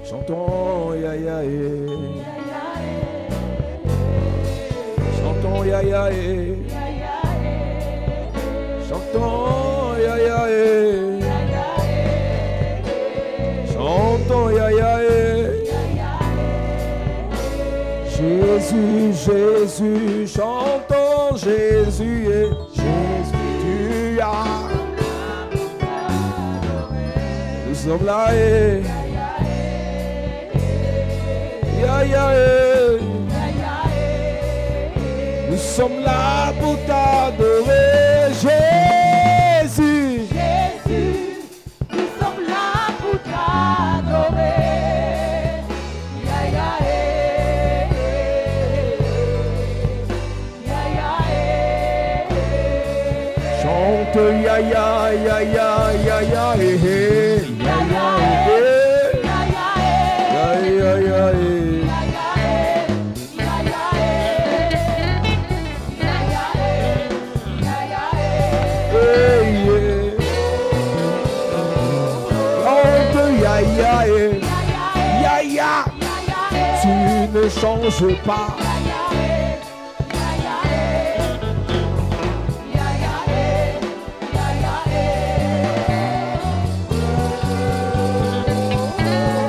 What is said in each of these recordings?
Chantons ya ya eh. Chantons ya ya eh. Chantons ya ya eh. Chantons ya ya eh. Jésus, Jésus, chantons Jésus et Jésus, tu as. Nous sommes là et ya ya eh. Nous sommes là pour t'adorer, Jésus. Jésus, nous sommes là pour t'adorer. Ya ya eh, ya ya eh. Chante ya ya ya ya ya ya eh, eh. Ya ya eh, ya ya ya eh. Ya ya, tu ne changes pas.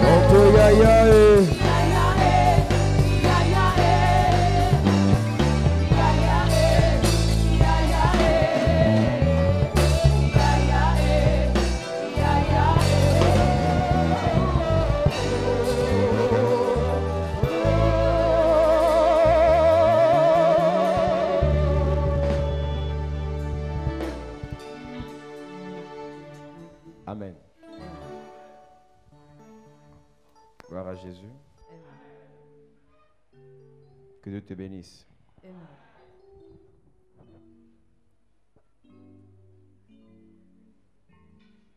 Chante ya ya eh. Amen. Gloire à Jésus. Que Dieu te bénisse.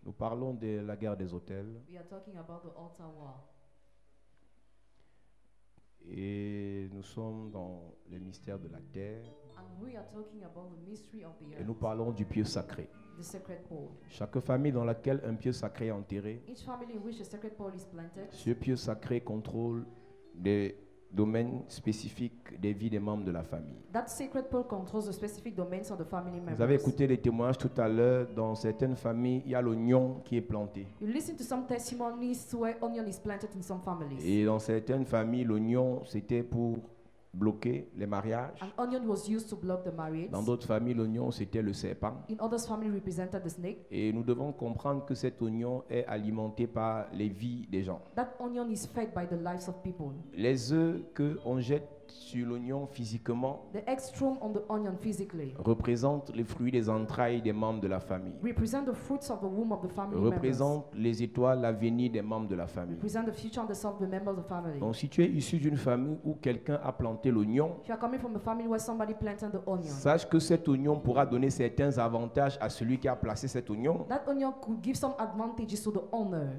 Nous parlons de la guerre des hôtels. We are talking about the altar war. Et nous sommes dans le mystère de la terre. And we are talking about the mystery of the Et earth, nous parlons du pieu sacré. the sacred pole. Chaque famille dans laquelle un pieu sacré est enterré, Each family in which a sacred pole is planted, ce pieu sacré contrôle des domaines spécifiques des vies des membres de la famille. that sacred pole controls the specific domains of the family members. Vous avez écouté les témoignages tout à l'heure. Dans certaines familles, il y a l'oignon qui est planté. You listen to some testimonies where onion is planted in some families. Et dans certaines familles, l'oignon, c'était pour bloquer les mariages. An onion was used to block the marriage. Dans d'autres familles, l'oignon, c'était le serpent. In others, family represented the snake. Et nous devons comprendre que cet oignon est alimenté par les vies des gens. That onion is fed by the lives of people. Les œufs qu'on jette sur l'oignon physiquement The egg strewn on the onion physically représentent les fruits des entrailles des membres de la famille. represent the fruits of the womb of the family members. Représentent les étoiles, l'avenir des membres de la famille. Represent the future and the self of the members of the family. Donc si tu es issu d'une famille où quelqu'un a planté l'oignon, If you are coming from a family where somebody planted the onion, sache que cet oignon pourra donner certains avantages à celui qui a placé cet oignon. that onion could give some advantages to the owner,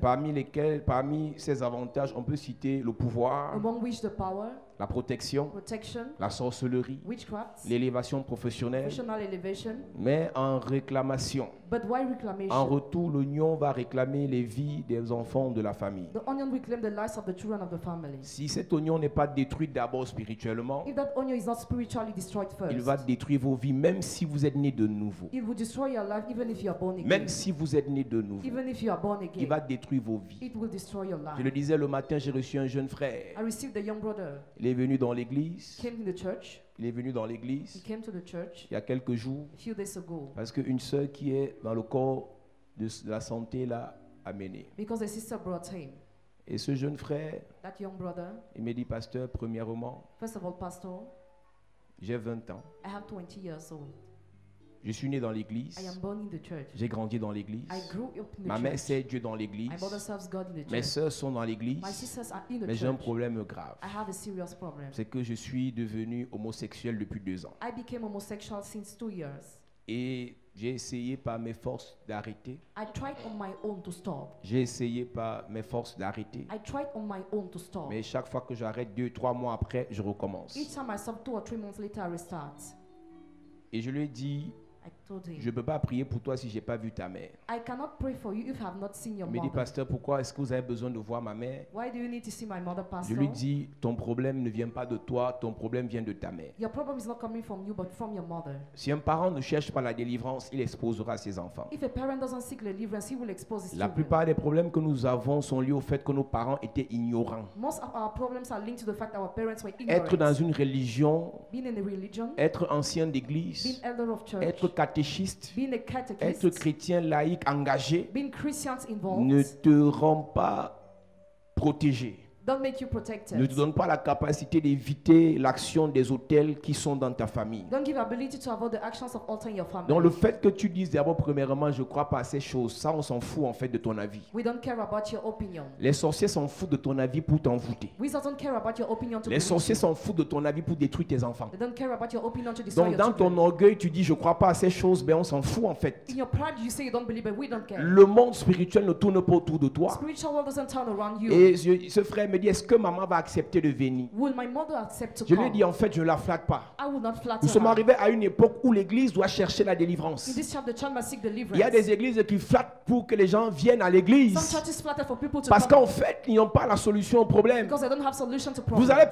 Parmi ces avantages, on peut citer le pouvoir, among which the power, la protection, protection, la sorcellerie, witchcraft, l'élévation professionnelle. professional elevation. Mais en réclamation, But why en reclamation? retour, l'oignon va réclamer les vies des enfants de la famille. The onion will claim the lives of the children of the family. Si cet oignon n'est pas détruit d'abord spirituellement, If that onion is not spiritually destroyed il first, va détruire vos vies, même si vous êtes né de nouveau. it will destroy your life even if you are born again. Même si vous êtes né de nouveau, Even if you are born il again, va détruire vos vies. it will destroy your Je le life. disais le matin, j'ai reçu un jeune frère. I received a young brother. Il est venu dans l'église. Came to the church. Il est venu dans He l'église came to the church il y a quelques jours a few days ago parce qu'une sœur qui est dans le corps de la santé l'a amené. because a sister brought him. Et ce jeune frère, That young brother, il me dit, pasteur, premièrement, first of all, pastor, j'ai 20 ans. I have 20 years old. Je suis né dans l'église. I am born in the church. J'ai grandi dans l'église. I grew up in Ma the mère church. sert Dieu dans l'église. My mother serves God in the Mes church. sœurs sont dans l'église. My sisters are in the Mais j'ai un church. problème grave. I have a serious problem. C'est que je suis devenu homosexuel depuis 2 ans. I became homosexual since 2 years. Et j'ai essayé par mes forces d'arrêter. I tried on my own to stop. J'ai essayé par mes forces d'arrêter. I tried on my own to stop. Mais chaque fois que j'arrête 2-3 mois après, je recommence. Each time I stop, 2 or 3 months later, I restart. Et je lui ai dit, I told him, je ne peux pas prier pour toi si je n'ai pas vu ta mère. I cannot pray for you if I have not seen your Il me dit, mother. pasteur, pourquoi est-ce que vous avez besoin de voir ma mère? Why do you need to see my mother, Je pastor? lui dis, ton problème ne vient pas de toi, ton problème vient de ta mère. Your problem is not coming from you, but from your mother. Si un parent ne cherche pas la délivrance, il exposera ses enfants. If a parent doesn't seek deliverance, he will expose his La children. plupart des problèmes que nous avons sont liés au fait que nos parents étaient ignorants. Most of our problems are linked to the fact that our parents were Être dans ignorant. une religion, Being in a religion, être ancien being d'église, elder of church, être catéchiste, being a être catechist, chrétien laïque engagé being Christians ne involved, te rend pas protégé. don't make you Ne protected. te donne pas la capacité d'éviter l'action des autels qui sont dans ta famille. Don't give ability to avoid the actions of altar in your family. Donc le fait que tu dises d'abord premièrement je crois pas à ces choses, ça on s'en fout en fait de ton avis. We don't care about your opinion. Les sorciers s'en foutent de ton avis pour t'envoûter. We don't care about your opinion to Les bewitch sorciers you. s'en foutent de ton avis pour détruire tes enfants. They don't care about your opinion to destroy Donc your dans ton children. orgueil tu dis je crois pas à ces choses, ben on s'en fout en fait. In your pride, you say you don't believe, but we don't care. Le monde spirituel ne tourne pas autour de toi. Spiritual world doesn't turn around you. Et ce frère me dit est-ce que maman va accepter de venir? Will my mother accept to Je lui ai come? dit en fait je ne la flatte pas. I will not flatter Nous sommes her. arrivés à une époque où l'église doit chercher la In délivrance. this chapter, the church must seek Il y a deliverance. des églises qui flattent pour que les gens viennent à Some l'église. churches flatter for people to Parce come qu'en fait, ils n'ont pas la solution au problème. because they don't have solution to Vous problems. allez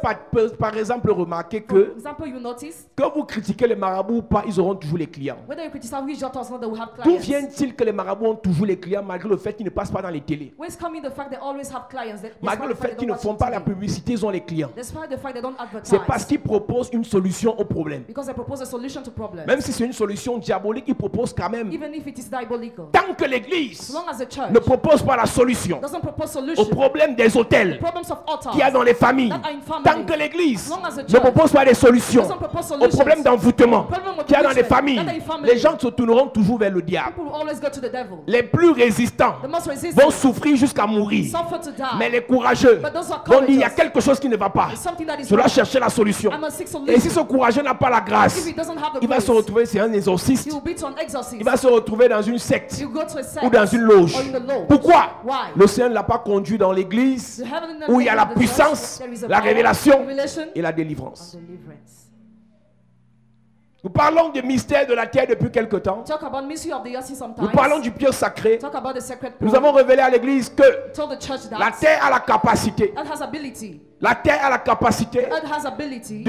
par exemple remarquer For que example, you notice vous critiquez les marabouts ou pas, ils auront toujours les clients. whether you criticize religion or not, they will have D'où clients. vient-il que les marabouts ont toujours les clients malgré le fait qu'ils ne passent pas dans les télés? Where's coming the fact they always have clients? Malgré le fait qu'ils ne font pas la publicité, ils ont les clients. Despite the fact they don't advertise. C'est parce qu'ils proposent une solution au problème. Because they propose a solution to problems. Même si c'est une solution diabolique, ils proposent quand même. Even if it is diabolical. Tant que As l'église long as the church ne propose pas la solution doesn't propose au solution problème des hôtels problems of altars qu'il y a dans les familles, that are in family, tant que l'église as long as the ne church propose pas des solutions doesn't propose au solutions, problème d'envoûtement problem of qu'il y a dans les bewitchment familles, that are in family, les gens se tourneront toujours vers le diable. people will always go to the devil. Les plus résistants The most vont resistant souffrir jusqu'à mourir. suffer to die. Mais les courageux But those who are vont dire il y a courageous, quelque chose qui ne va pas. there's something that is Je dois wrong. chercher la solution. I must seek Et si solution. ce courageux n'a pas la If grâce, he doesn't have the il va grace, se retrouver, c'est un exorciste. he will be to an exorcist. Il va se retrouver dans une secte You go to a sect ou dans une loge. or in the loge. Pourquoi? Why? Le Seigneur ne l'a pas conduit dans l'église The heaven and où il y a earth la of the church, puissance, there is a la power, révélation revelation, et la and délivrance. deliverance. Nous parlons des mystères de la terre depuis quelque temps. Talk about mystery of the earth Nous sometimes. parlons du Pierre sacré. Talk about the sacred Nous pool. avons révélé à l'église que Tell the church that la terre a la capacité, earth has ability. la terre a la capacité Earth has ability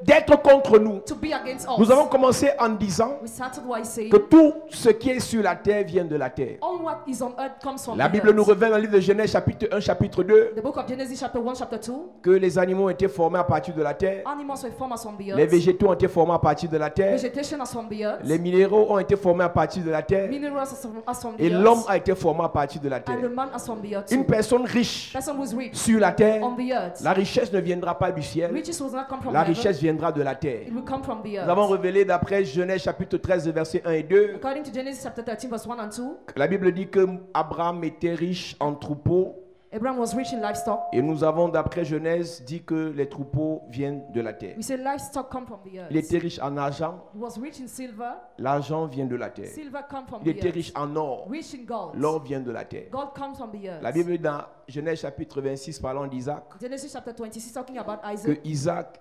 d'être contre nous. to be against us. Nous avons commencé en disant We started by saying que tout ce qui est sur la terre vient de la terre. all what is on earth comes from La the Bible earth. nous révèle dans le livre de Genèse chapitre 1, chapitre 2 The book of Genesis chapter 1, chapter 2. que les animaux ont été formés à partir de la terre, Animals were formed as from the les earth. végétaux ont été formés à partir de la terre, Vegetation as from the earth. les minéraux ont été formés à partir de la terre Minerals as from the et earth. l'homme a été formé à partir de la And terre. the man as from the earth. Une too. personne riche Person who is rich sur la terre, on the earth. la richesse ne viendra pas du ciel, Riches will not come from la heaven. richesse viendra de la terre. It will come from the Nous avons earth. révélé d'après Genèse chapitre 13 versets 1 et 2, According to Genesis chapter 13 verse 1 and 2, la Bible dit que Abraham était riche en troupeaux Abraham was rich in livestock. et nous avons d'après Genèse dit que les troupeaux viennent de la terre. We say livestock come from the earth. Il était riche en argent, He was rich in silver. l'argent vient de la terre. Silver come from Il the était earth. riche en or, Rich in gold. l'or vient de la terre. Gold comes from the earth. La Bible dans Genèse chapitre 26 parlant d'Isaac, Genesis chapter 26 talking about que Isaac. Isaac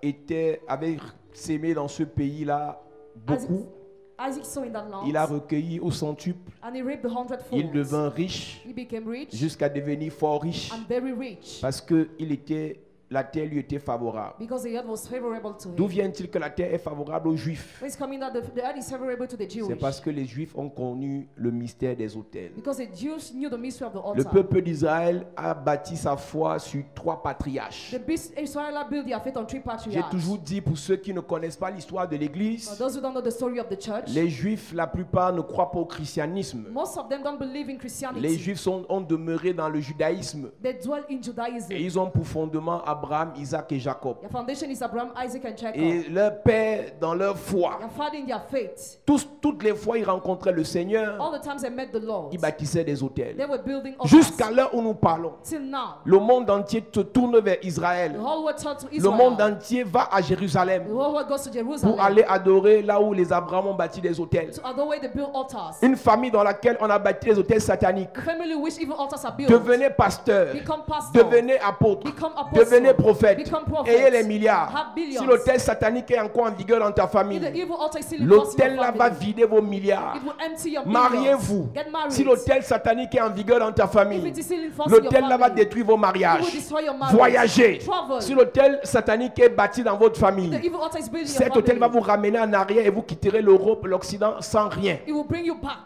avait sémé dans ce pays-là beaucoup. Isaac saw in that land. Il a recueilli au centuple, And he reaped the hundredfold. il devint riche He became rich jusqu'à devenir fort riche and very rich parce que la terre lui était favorable. because the earth was favorable to D'où him. vient-il que la terre est favorable aux Juifs? It's coming that the earth is favorable to the C'est Jewish. parce que les Juifs ont connu le mystère des autels. Because the Jews knew the mystery of the Le altar. peuple d'Israël a bâti sa foi sur 3 patriarches. The Israelites built their faith on 3 J'ai patriarchs. toujours dit pour ceux qui ne connaissent pas l'histoire de For l'Église, those who don't know the story of the church, les Juifs, la plupart ne croient pas au christianisme. most of them don't believe in Les Christianity. Juifs ont demeuré dans le judaïsme They dwell in Judaism. et ils ont pour fondement Abraham, Isaac et Jacob. Their foundation is Abraham, Isaac, and Jacob. Et leur père dans leur foi. Their father in their faith. Toutes les fois ils rencontraient le Seigneur, All the times they met the Lord, ils bâtissaient des they hôtels. were building altars. Jusqu'à l'heure où nous parlons, Till now, le monde entier se tourne vers the Israël. whole world turned to Le Israel. monde entier va à Jérusalem The whole world goes to Jerusalem pour aller adorer là où les Abraham ont bâti des hôtels. to adore where they build altars. Une famille dans laquelle on a bâti des hôtels sataniques. A family which even altars are built. Devenez pasteur, Become pastor. devenez apôtre, Become apostle. devenez prophète. Become prophets. Ayez les milliards. Have billions. Si l'autel satanique est encore en vigueur dans ta If famille, the evil altar is still in force in l'autel your là va family, vider vos milliards. it will empty your Mariez-vous. billions. Get married. Si l'autel satanique est en vigueur dans ta If famille, it is still in force in your l'autel là va family, détruire vos it mariages. will destroy your marriage. Voyagez. Travel. Si l'autel satanique est bâti dans votre The famille, evil altar is built in your cet hôtel va family. vous ramener en arrière et vous quitterez l'Europe, l'Occident sans rien. It will bring you back.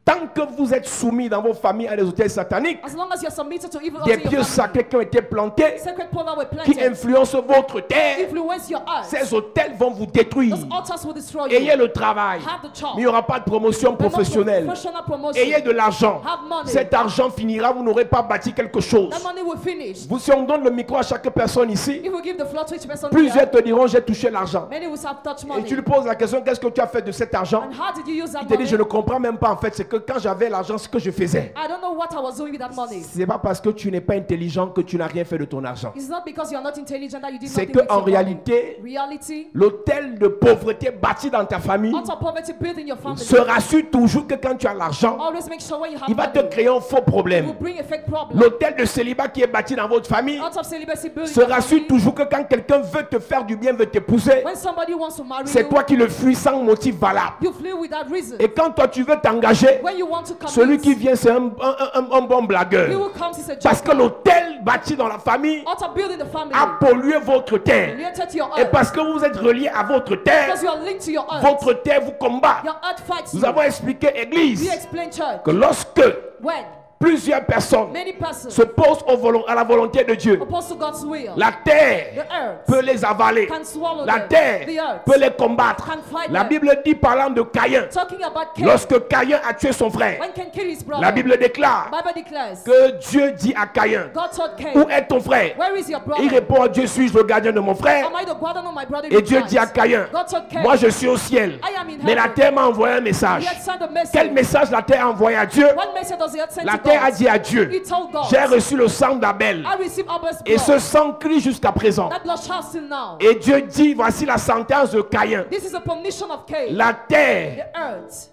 Tant que vous êtes soumis dans vos familles à des hôtels sataniques, As long as you're submitted to evil des altar in pieux your family, sacrés qui ont été plantés, sacred power were qui planted, influencent votre terre, influence your earth. ces hôtels vont vous détruire. Those altars will destroy Ayez you. le travail, Have the job. mais il n'y aura pas de promotion But not professionnelle. professional promotion. Ayez de l'argent. Have money. Cet argent finira, vous n'aurez pas bâti quelque chose. That money will finish. Si on donne le micro à chaque personne ici, If we give the floor to each person plusieurs here, te diront j'ai touché l'argent. many will have touched Et money. tu lui poses la question, qu'est-ce que tu as fait de cet argent? And how did you use that Il te dit, money? je ne comprends même pas en fait, c'est que quand j'avais l'argent, ce que je faisais. I don't know what I was doing with that money. C'est pas parce que tu n'es pas intelligent que tu n'as rien fait de ton argent. It's not because you're not intelligent that you did C'est nothing que with en your money. réalité, Reality, l'hôtel de pauvreté bâti dans ta famille out of poverty built in your family. se rassure toujours que quand tu as l'argent, Always make sure when you have il va te money, créer un faux it problème. will bring a fake problem. L'hôtel de célibat qui est bâti dans votre famille Out of celibacy built in se your rassure family. toujours que quand quelqu'un veut te faire du bien, veut t'épouser, When somebody wants to marry c'est you, toi qui le fuis sans motif valable. you flee without reason. Et quand toi tu veux t'engager, When you want to commit, celui qui vient c'est un bon he blagueur. will come to say, Parce que l'hôtel bâti dans la famille out of building the family, a pollué votre terre. related to your Et earth, parce que vous êtes relié à votre terre, because you are linked to your earth. votre terre vous combat. Your earth fights Nous you. avons expliqué, We Église, explain church. que lorsque When plusieurs personnes many persons se posent à la volonté de Dieu, opposed to God's will, la the terre earth peut les avaler. can swallow La them. terre The earth peut les combattre. can fight La them. Bible dit parlant de Caïn, Talking about Cain, lorsque Caïn a tué son frère, when Cain killed his brother, la Bible déclare Bible declares, que Dieu dit à Caïn, God told Cain, où est ton frère? where is your brother? Il répond à Dieu, suis-je le gardien de mon frère? Am I the guardian of my brother? Et Dieu dit à Caïn, God told Cain, moi je suis au ciel, I am in mais la heaven. terre m'a envoyé un message. He had sent a message. Quel message la terre a envoyé à Dieu? What message does he had sent La to terre a God? dit à Dieu, He told God, j'ai reçu le sang d'Abel. I received Abel's Et blood. ce sang crie jusqu'à présent. That blood shall still now. Et Dieu dit, voici la sentence de Caïn. This is a punition of Cain. La terre The earth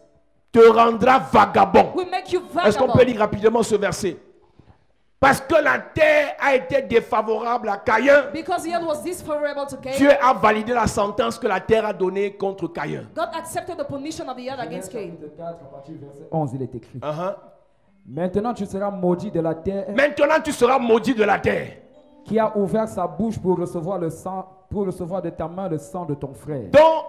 te rendra vagabond. will make you Est-ce qu'on peut vagabond. lire rapidement ce verset? Parce que la terre a été défavorable à Caïn, Because the earth was disfavorable to Cain, Dieu a validé la sentence que la terre a donnée contre Caïn. God accepted the punition of the earth against Cain. Chapitre 4, à partir du verset 11, il est écrit. Uh-huh. Maintenant tu seras maudit de la terre Maintenant tu seras maudit de la terre. qui a ouvert sa bouche pour recevoir le sang, pour recevoir de ta main le sang de ton frère. Donc,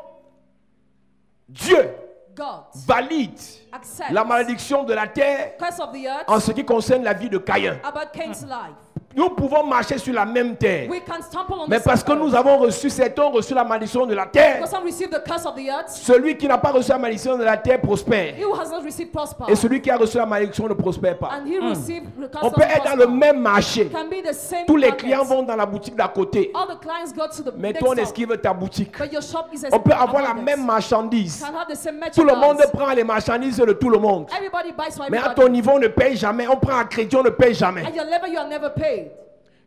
Dieu God valide accepts la malédiction de la terre curse of the earth en ce qui concerne la vie de Caïn. about Cain's life. Nous pouvons marcher sur la même terre. We can stumble on Mais the parce que same nous earth. avons reçu, certains ont reçu la malédiction de la terre, Because some received the curse of the earth, celui qui n'a pas reçu la malédiction de la terre prospère. he who has not received prosper. Et celui qui a reçu la malédiction ne prospère pas. And he received the curse On of peut être dans le prosper. même marché. Can be the same Tous les market. clients vont dans la boutique d'à côté. All the clients go to the Mais next toi, on shop, esquive ta boutique. but your shop is On peut avoir la abundant. même marchandise. Can have the same Tout le monde merchandise. prend les marchandises de tout le monde. Everybody buys from Mais à everybody. ton niveau, on ne paye jamais. On prend à crédit, on ne paye jamais. At your level, you are never paid.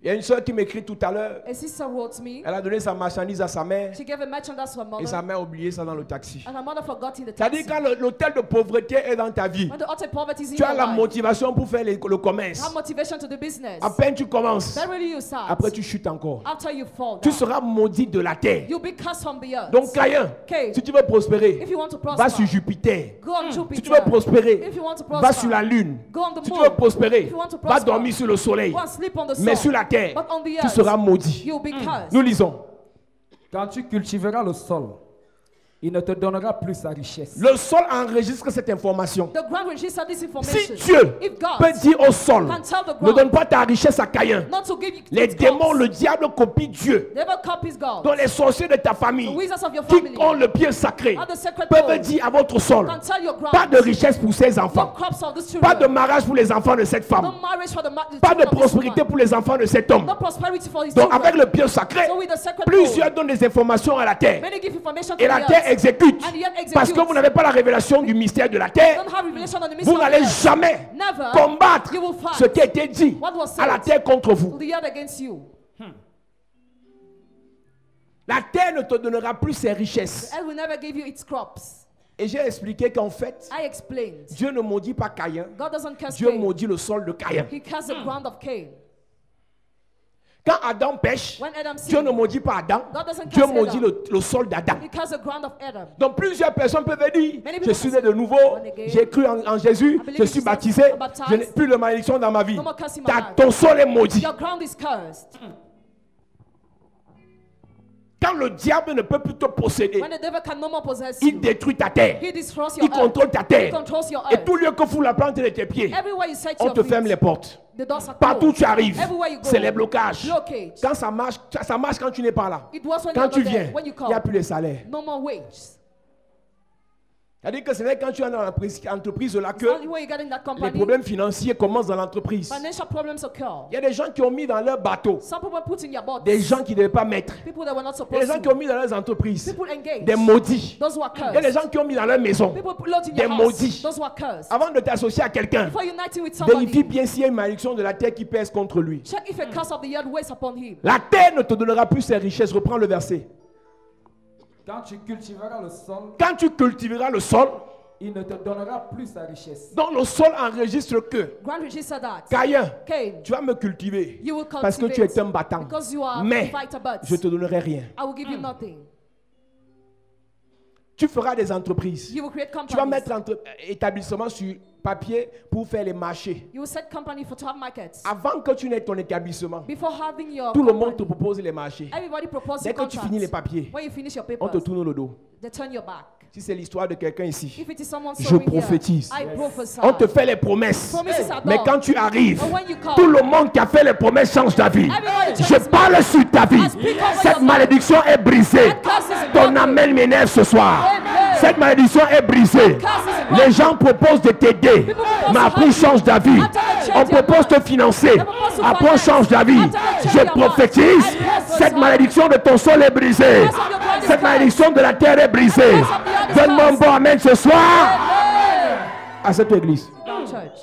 Il y a une soeur qui m'écrit tout à l'heure. A sister wrote me. Elle a donné sa marchandise à sa mère. She gave a merchandise to her Et sa mother, mère a oublié ça dans le taxi. and her mother forgot in the C'est-à-dire taxi. quand l'hôtel de pauvreté est dans ta vie, When the utter poverty is in tu as your la life, motivation pour faire le you commerce. have motivation to do business. À peine tu commences, Then really you start. après tu chutes encore. After you fall Tu down, seras maudit de la terre. you'll be cast from the earth. Donc Caïn, Cain, si tu veux prospérer, if you want to va prosper, sur Jupiter. go on Si tu Jupiter. veux prospérer, If you want to va prosper, sur la lune. go on the Si tu moon. veux prospérer, If you want to va prosper, dormir sur le soleil. go and sleep on the sun. Mais sur la terre, But on the tu earth, seras maudit. you'll be cursed. Nous lisons. Quand tu cultiveras le sol, il ne te donnera plus sa richesse. Le sol enregistre cette information. The ground register this Si information. Dieu If God peut dire au sol, can tell the ne donne ground pas ta richesse à Caïn. not to give you Les its démons, crops, le diable copie Dieu. never copies God. Donc les sorciers de ta The famille wizards of your qui family ont le pied sacré are the sacred peuvent bones. dire à votre sol, Can tell your ground pas de richesse pour ces no enfants, crops of this pas de children. mariage pour les enfants de cette No femme, marriage for the pas de children of this prospérité woman. pour les enfants de cet homme. No prosperity for his Donc children. avec le pied sacré, So with the sacred plusieurs bone, donnent des informations à la terre. many give information to Et the la terre earth. exécute. And the earth executes. Parce que vous n'avez pas la révélation du mystère de la terre, Don't have revelation on the mystery vous of the n'allez earth. jamais Never combattre you will fight ce qui a été dit what was à la said terre contre to vous. the earth against you. La terre ne te donnera plus ses richesses. The earth will never give you its crops. Et j'ai expliqué qu'en fait, I explained. Dieu ne maudit pas Caïn, God doesn't curse Dieu Cain. maudit le sol de Caïn. He cursed the ground of Cain. Quand Adam pêche, When Adam Dieu ne sinned, maudit pas Adam. God doesn't Dieu curse maudit Adam. le sol d'Adam. He cursed the ground of Adam. Donc plusieurs personnes peuvent dire, Many je people suis can né de say, nouveau, born again. j'ai cru en Jésus, I believe je in suis Jesus, baptisé, I'm baptized. je n'ai plus de malédiction dans ma vie. No more cursing my life. Ton sol est maudit. Your ground is cursed. Quand le diable ne peut plus te posséder, When the devil can no more possess il you, détruit ta terre, he destroys your il contrôle ta He terre. controls your Et earth. tout lieu que fout la plante de tes pieds, Everywhere you set on your te feet, ferme les portes. the doors are Partout où closed. tu arrives, Everywhere you go, c'est les blocages. blockage. Quand ça marche quand tu n'es pas là. It was when Quand you're tu not viens, there. When you il n'y a come, plus de salaire. no more wages. C'est-à-dire que ce n'est quand tu es dans l'entreprise là It's only que when you get in that les company, problèmes financiers commencent dans l'entreprise. financial problems occur. Il y a des gens qui ont mis dans leur bateau Some people put in your boat. des gens qui ne devaient pas mettre. People that were not Il y a des supposed gens qui ont to. mis dans leurs entreprises People engaged. des maudits. Those who are Il y a des cursed. gens qui ont mis dans leur maison. People load in des your maudits. house. Those who are cursed. Avant de t'associer à quelqu'un, Before uniting with vérifie somebody, bien s'il y a une malédiction de la terre qui pèse contre lui. check if a curse of the earth weighs upon him. La terre ne te donnera plus ses richesses. Reprends le verset. Quand tu cultiveras le sol, Quand tu cultiveras le sol, il ne te donnera plus sa richesse. donc le sol enregistre que Grant register that. Caïn, Cain, tu vas me cultiver you will parce que tu es un battant. because you are Mais a fighter, but je te donnerai rien. I will give you nothing. Tu feras des entreprises. You will create Tu vas companies. mettre établissement sur papier pour faire les marchés. You will set company for to have markets. Avant que tu n'aies ton établissement, Before having your tout le monde te company, propose les marchés. everybody proposes Dès your que tu finis les contracts. papiers, When you finish your on te papers, tourne le dos. they turn your back. Si c'est l'histoire de quelqu'un ici, If it is someone je sowing prophétise. here, I prophesy. On te fait les promesses. Promises are Mais done. quand tu arrives, But when you come, tout le monde qui a fait les promesses change d'avis. Everybody Je changes parle sur ta vie. I speak over Cette your malédiction est brisée. That curse is Ton broken. amen m'énerve ce soir. Amen. Cette malédiction est brisée. curse is broken. Les gens proposent de t'aider. People propose Mais to après, help ils changent d'avis. After they change On their propose de mind. financer. They propose to Après, on finance. change d'avis. After they change Je their mind. prophétise. I prophesy. Cette malédiction de ton sol est brisée. curse of your ground is Cette cursed. malédiction de la terre est brisée. The curse of the earth is Donne-moi un cursed. bon amen ce soir Amen. à cette église. Down church.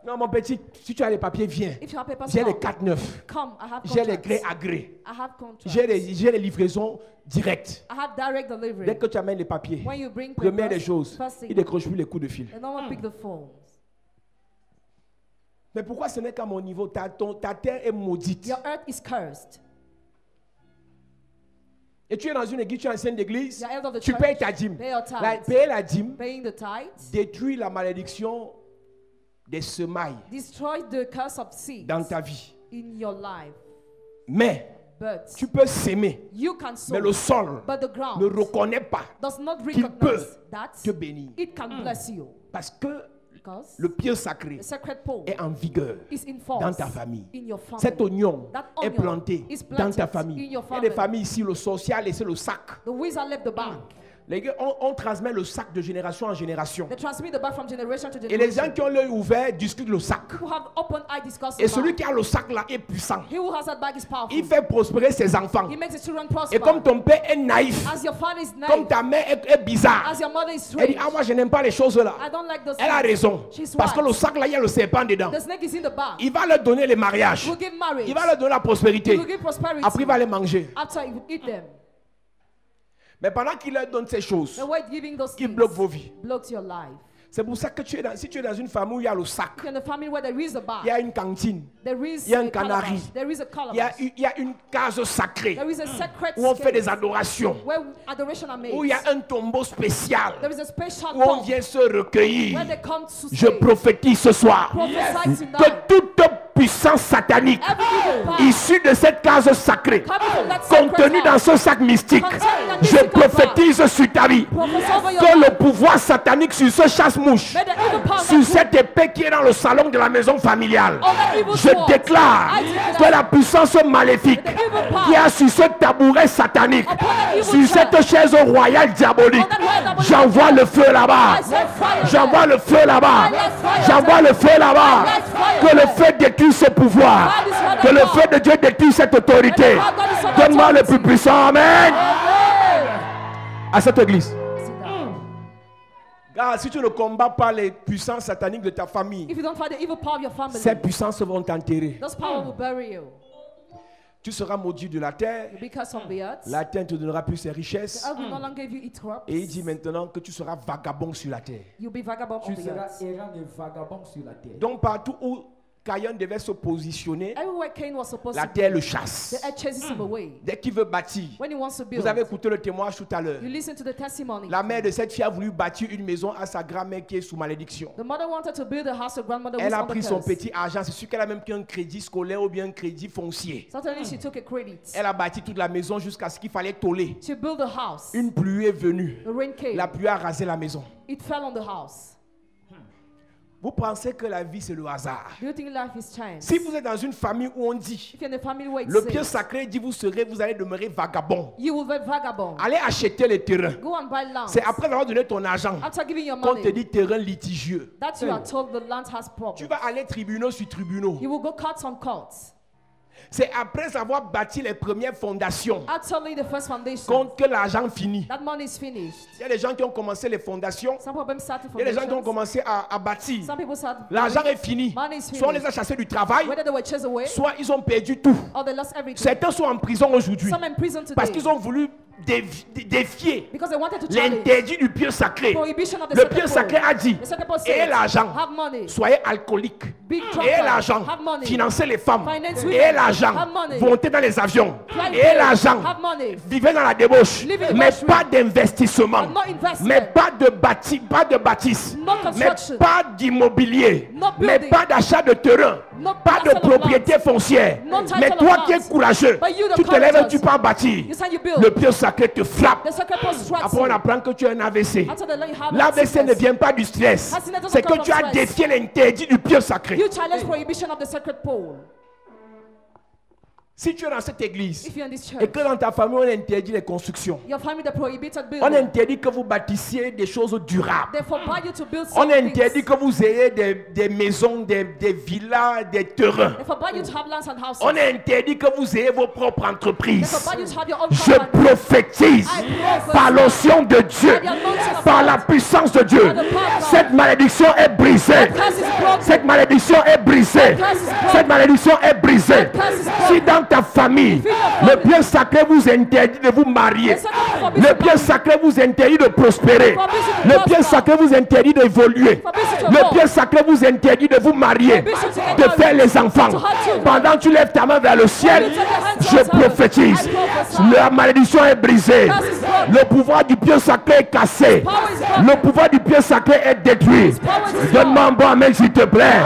Non, mon petit, si tu as les papiers, viens. If you have papers, J'ai les come. 4-9. Come, I have J'ai les contracts. grés à gré. I have contracts. J'ai les livraisons directes. I have direct delivery. Dès que tu amènes les papiers, When you bring première papers, des choses, first thing, il décroche plus les coups de fil. and no one pick the phone. Mais pourquoi ce n'est qu'à mon niveau? Ta terre est maudite. Your earth is cursed. Et tu es dans une église, tu es ancienne d'église, You're head of the tu church. payes ta dîme. Pay your tithes. Payer la dîme Paying the tithes détruit la malédiction des semailles destroy the curse of seed dans ta vie. in your life. Mais But tu peux s'aimer, you can sow, mais le sol but the ground ne reconnaît pas does not qu'il peut recognize that te bénir. it can bless you. Parce que Because le pied sacré the sacred pole est en vigueur is in force dans ta famille. in your family. Cet oignon That est onion planté is dans planted ta in famille. your Il y a des family. familles ici, le sorcier a laissé le sac. The wizard left the bag. Les gars, on transmet le sac de génération en génération. They transmit the bag from generation to Et les gens generation. qui ont l'œil ouvert discutent le sac. Who have open eye discuss the Et celui bag. qui a le sac là est puissant. He who has that bag is powerful. Il fait prospérer ses enfants. He makes his children prosper. Et comme ton père est naïf, As your father is comme nice, ta mère est bizarre, as your mother is elle dit, strange, ah moi je n'aime pas les choses là. I don't like those Elle a things. raison. She's Parce que wise. le sac là, il y a le serpent dedans. The snake is in the bag. Il va leur donner les mariages. He will give marriage. Il va leur donner la He prospérité. will give prosperity. Après, il va les manger. After he will eat them. Mais pendant qu'il leur donne ces choses, The way giving those il things bloque vos vies. blocks your life. C'est pour ça que si tu es dans une famille où il y a le sac, If you're in a family where there is a il y bar, a une cantine, there is il y a un a canari. calabash, there is a il y a, calabash, il y a une case sacrée there is a sacred où on fait des scale adorations, where adoration are made. où il y a un tombeau spécial, There is a special où on tomb vient se recueillir. where they come to Je stay. prophétise ce soir Prophesy que tonight. toute puissance satanique Every evil power issue de cette case sacrée, coming from that sacred contenue dans house, ce sac mystique, Containing that je mystical prophétise sur ta vie prophesy over your que life. le pouvoir satanique sur ce chasse-mouche, May the evil power sur that cette épée qui est dans le salon de la maison familiale, all that evil je sword, déclare I declare que la puissance maléfique the evil power qui a sur ce tabouret satanique, upon that evil sur chair, cette chaise royale diabolique, on that royal diabolic j'envoie le feu là-bas. I send fire J'envoie there. le feu là-bas. I let fire J'envoie there. le feu là-bas. I let fire Que le there. feu détruise ce pouvoir. God is not Que a le God. feu de Dieu détruise cette autorité. And the God is not Donne-moi le authority. plus puissant. Amen. Amen. À cette église. Sit down. Car si tu ne combats pas les puissances sataniques de ta famille, If you don't fight the evil power of your family, ces puissances vont t'enterrer. those power will bury you. Tu seras maudit de la terre. Because of the earth, La terre ne te donnera plus ses the richesses. earth will no longer give you its crops. Et il dit maintenant que tu seras vagabond sur la terre. You'll be vagabond Tu on the seras earth. errant et vagabond sur la terre. Donc partout où Caïn devait se positionner, Everywhere Cain was supposed la to terre be, le chasse. the earth chases him away. Dès qu'il veut bâtir, When he wants to build, vous avez écouté le témoignage tout à l'heure. you listen to the testimony. La mère de cette fille a voulu bâtir une maison à sa grand-mère qui est sous malédiction. The mother wanted to build a house, her grandmother Elle was a on the pris son curse. petit argent. C'est sûr qu'elle a même pris un crédit scolaire ou bien un crédit foncier. Suddenly she took a credit. Elle a bâti toute la maison jusqu'à ce qu'il fallait toller. She built a house. Une pluie est venue. The rain came. La pluie a rasé la maison. It fell on the house. Vous pensez que la vie c'est le hasard? Do you think life is chance? Si vous êtes dans une famille où on dit, If you're in a family where it le Dieu says, sacré dit vous allez demeurer vagabond. you will be vagabond. Allez acheter les terrains. Go and buy land. C'est après avoir donné ton argent After giving your qu'on te money, dit terrain litigieux. that you are told the land has Tu problems. vas aller tribunaux sur tribunaux. You will go court on courts. C'est après avoir bâti les premières fondations After laying the first foundation, compte que l'argent finit. that money is finished. Il y a des gens qui ont commencé les fondations. Some people started Il y a des gens qui ont foundations. commencé à bâtir. Some people started. L'argent est fini. Money is Soit on les finished. a chassés du travail, Whether they were chased away soit ils ont perdu tout. or they lost everything. Certains sont en prison aujourd'hui Some in prison parce today qu'ils ont voulu défier because they wanted to challenge l'interdit du pieu sacré. prohibition of the Le sacred pieu pole. sacré a dit, The sacred pole ayez says, l'argent, have money. soyez alcoolique, Big ayez drunkard, l'argent, have money. financez les femmes, Finance ayez women, l'argent, have money. montez dans les avions, Fly ayez planes, l'argent, have money. vivez dans la débauche, Live in mais luxury. pas d'investissement, But not investment. mais pas de bâtisse, No mais construction. pas d'immobilier, No mais building. pas d'achat de terrain, No pas de parcel of propriété land. foncière. No title Mais of toi land. qui es courageux, But you the tu te lèves et courageous. tu pars bâtir. You say you build. Le pieu sacré te frappe. The sacred pole strikes Après, on you. apprend que tu as un AVC. After the Lord, you have L'AVC ne sickness. vient pas du stress. Accident doesn't C'est que come tu from as stress. défié l'interdit du pieu sacré. You challenge prohibition of the sacred pole. Si tu es dans cette église If you're in this church, et que dans ta famille on interdit les constructions, your family the prohibited on building, interdit que vous bâtissiez des choses durables. they forbid you to build On some interdit things. que vous ayez des maisons, des villas, des terrains. They forbid you to have lands and houses. On interdit que vous ayez vos propres They entreprises. forbid you to have your own Je company. prophétise par l'onction de Dieu, par la puissance de Dieu. Cette malédiction est brisée. Curse is broken. Cette malédiction est brisée. Cette malédiction est brisée. Si dans ta famille, le pieu sacré vous interdit de vous marier, le pieu sacré vous interdit de prospérer, le pieu sacré vous interdit d'évoluer, le pieu sacré vous interdit de vous marier, de faire les enfants, pendant que tu lèves ta main vers le ciel, je prophétise. La malédiction est brisée. Le pouvoir du pieu sacré est cassé. Le pouvoir du pieu sacré est détruit. Donne-moi un bon amen s'il te plaît.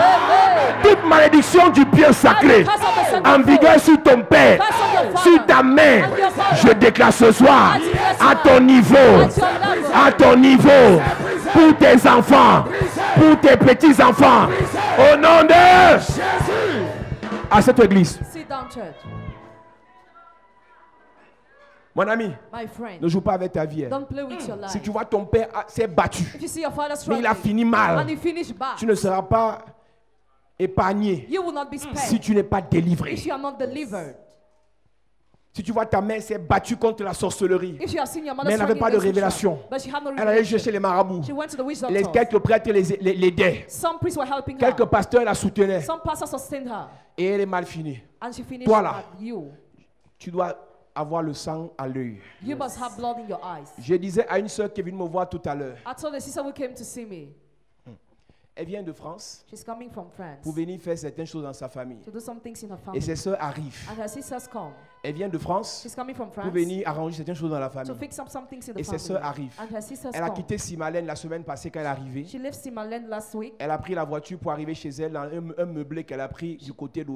Toute malédiction du pieu sacré en vigueur sur ton père, sur ta mère, je déclare ce soir à ton niveau, pour tes enfants, pour tes petits-enfants, au nom de Jésus. À cette église. Sit down, church. Mon ami, My friend, ne joue pas avec ta vie. Hein. don't play with your life. Si tu vois ton père s'est battu, If you see your father mais il a struggling fini mal, and he finished bad, tu ne seras pas épargné you will not be si spared tu n'es pas délivré. if you are not delivered. Si tu vois ta mère s'est battue contre la sorcellerie, If you have seen your mother mais elle n'avait struggling pas de against révélation. witchcraft, but she had no Elle allait revelation. chercher les marabouts. She went to the witch Les doctor. quelques prêtres l'aidaient. Some priests were helping Quelques her. pasteurs la soutenaient. Some pastors sustained her. Et elle est mal finie. And she finished Toi là. at you. Tu dois avoir le sang à l'œil. You must have blood in your eyes. Je disais à une soeur qui est venue me voir tout à l'heure. I told the sister who came to see me. Elle vient de France She's coming from France pour venir faire certaines choses dans sa famille. to do some things in her Et family. ses soeurs arrivent. And her sisters come. Elle vient de France She's coming from pour France venir arranger certaines choses dans la to famille. fix up some things in Et the ses family. sœurs arrivent. And her sisters Elle a come. quitté Simalène la semaine passée quand elle est arrivée. She left Simaland last week. Elle a pris la voiture pour arriver chez elle dans un meublé qu'elle a pris du côté de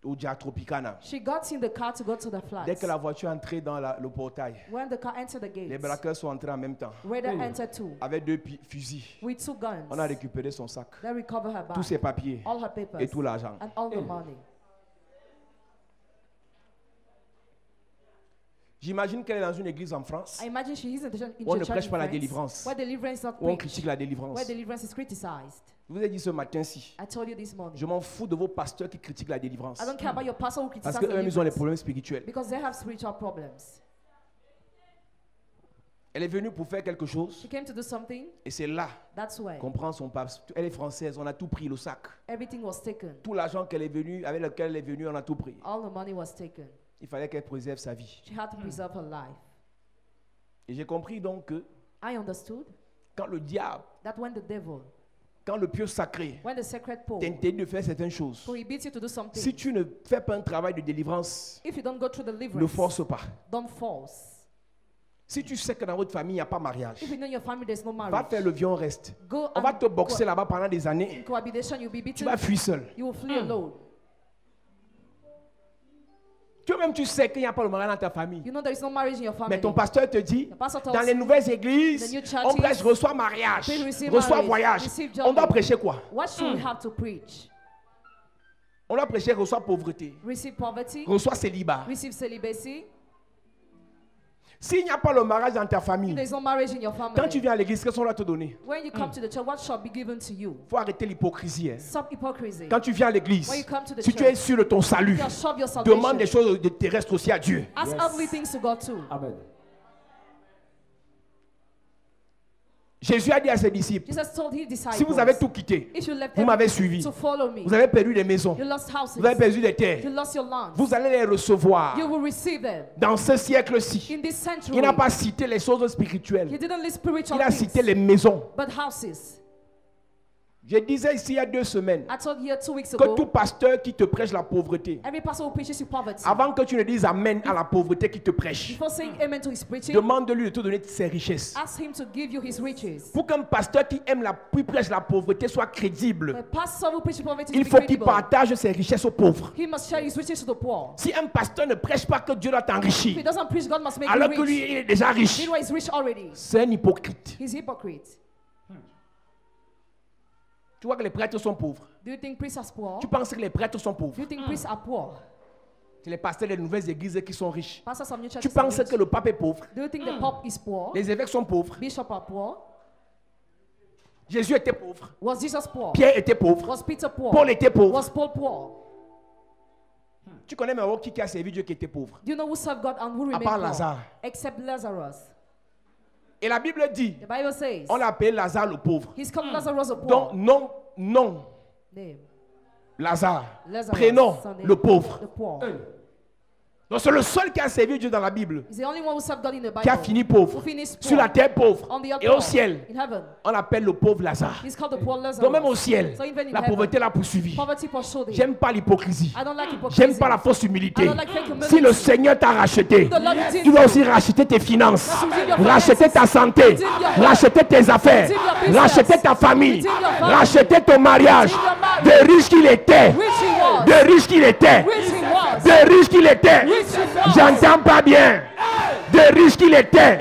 Odia Tropicana. She got in the car to go to the flat. Dès que la voiture est entrée dans le portail, When the car entered the les gate, braqueurs sont entrés en même temps. Raider entered too Avec 2 fusils. with 2 guns. On a récupéré son sac, They recovered her tous bag, ses papiers all her papers, et tout l'argent. and all the money. J'imagine qu'elle est dans une église en France I imagine she is in où on ne church prêche in pas la France, délivrance, where deliverance is not où on preached, critique la délivrance. where deliverance is criticized. Je vous ai dit ce matin-ci, I told you this morning. je m'en fous de vos pasteurs qui critiquent la délivrance. I don't care about your pastor who Parce criticizes qu'eux-mêmes, ils ont les deliverance problèmes spirituels. because they have spiritual problems. Elle est venue pour faire quelque chose She came to do something. et c'est là That's why qu'on prend son pape. Elle est française, on a tout pris, le sac. everything was taken. Tout l'argent qu'elle est venue, avec lequel elle est venue, on a tout pris. All the money was taken. Il fallait qu'elle préserve sa vie. She had to preserve her life. Et j'ai compris donc que I understood quand le diable, that when the devil, Quand le pieu sacré when the sacred pole t'interdit de faire certaines choses, prohibits you to do something, si tu ne fais pas un travail de délivrance, if you don't go through the ne deliverance, force pas. don't force. Si tu sais que dans votre famille, il n'y a pas mariage, If you know in your family there's no va marriage, faire le vieux, on reste. go On va and te boxer là-bas pendant des années. in cohabitation, you'll be Tu beaten, vas fuir seul. you will flee alone. Toi-même, tu sais qu'il n'y a pas le mariage dans ta famille. You know there is no marriage in your family. Mais ton pasteur te dit, The pastor tells dans les you, nouvelles églises, the new churches, on prêche, reçoit mariage, please receive reçoit marriage, voyage. receive On doit journey. prêcher quoi? What should we have to preach? On doit prêcher, reçoit pauvreté, Receive poverty, reçoit célibat. receive celibacy. S'il n'y a pas le mariage dans ta If famille, there is no marriage in your quand family, tu viens à l'église, qu'est-ce qu'on va te donner? when you come to the church, what shall be given to you? Il faut arrêter l'hypocrisie. Hein. Stop hypocrisy. Quand tu viens à l'église, When you come to the si tu church, es sûr de ton salut, you are sure of your salvation. demande des choses de terrestres aussi à Dieu. Ask earthly things to God too. Amen. Jésus a dit à ses disciples, Jesus told his disciples, si vous avez tout quitté, if you left vous m'avez everything suivi, to follow me, vous avez perdu des maisons, you lost houses, vous avez perdu des terres, you lost your lands, vous allez les recevoir. you will receive them. Dans ce siècle-ci, In this century, il n'a pas cité les choses he spirituelles, didn't list spiritual il a things, cité les maisons. but houses. Je disais ici il y a 2 semaines I told you 2 weeks que tout ago, pasteur qui te prêche la pauvreté, every pastor who preaches you poverty, avant que tu ne dises amen à la pauvreté qui te prêche, before saying amen to his preaching, demande-lui de te donner ses richesses. ask him to give you his riches. Pour qu'un pasteur qui aime qui prêche la pauvreté soit crédible, A pastor who preaches poverty il to be faut qu'il credible, partage ses richesses aux pauvres. he must share his riches to the poor. Si un pasteur ne prêche pas que Dieu doit If he t'enrichir, doesn't preach, God must make alors you que lui rich. il est déjà riche, Meanwhile, he's rich already. c'est un hypocrite. He's hypocrite. Tu vois que les prêtres sont pauvres. Do you think priests are poor? Tu penses que les prêtres sont Do pauvres. you think priests are poor? C'est les pasteurs des nouvelles églises qui sont riches. Pastors of new Tu churches are penses rich. que le pape est pauvre. Do you think the pope is poor? Les évêques sont pauvres. Bishop are poor? Jésus était pauvre. Was Jesus poor? Pierre était pauvre. Was Peter poor? Paul était pauvre. Was Paul poor? Tu connais même qui a servi Dieu qui était pauvre. Do you know who served God and who À remained part poor? Lazare. Except Lazarus. Et la Bible dit, The Bible says on l'a appelé Lazare le pauvre. he's called Lazarus a poor. Donc non, Name. Lazare. Lazarus, Prénom, son name. le pauvre. The poor. Donc c'est le seul qui a servi Dieu dans la Bible, He's the only one who served God in the Bible. qui a fini pauvre. Who finished poor. Sur la terre pauvre. On the earth Et au poor. ciel, In heaven. on l'appelle le pauvre Lazare. He's called the poor Lazarus. Donc même au ciel, So even in la heaven, pauvreté l'a poursuivi. poverty pursued him. J'aime pas l'hypocrisie. I don't like hypocrisy. J'aime pas la fausse humilité. I don't like fake humility. Si le Seigneur t'a racheté, The Lord redeemed tu dois you. aussi racheter tes finances, Redeem your racheter finances. ta santé, Redeem your health. racheter tes affaires, Redeem your business. racheter ta famille, Redeem your family. racheter ton mariage. Redeem your marriage. De riche qu'il était, Rich he was. de riche qu'il était, Rich he was. de riche qu'il était. Rich he was. J'entends pas bien. De riche qu'il était.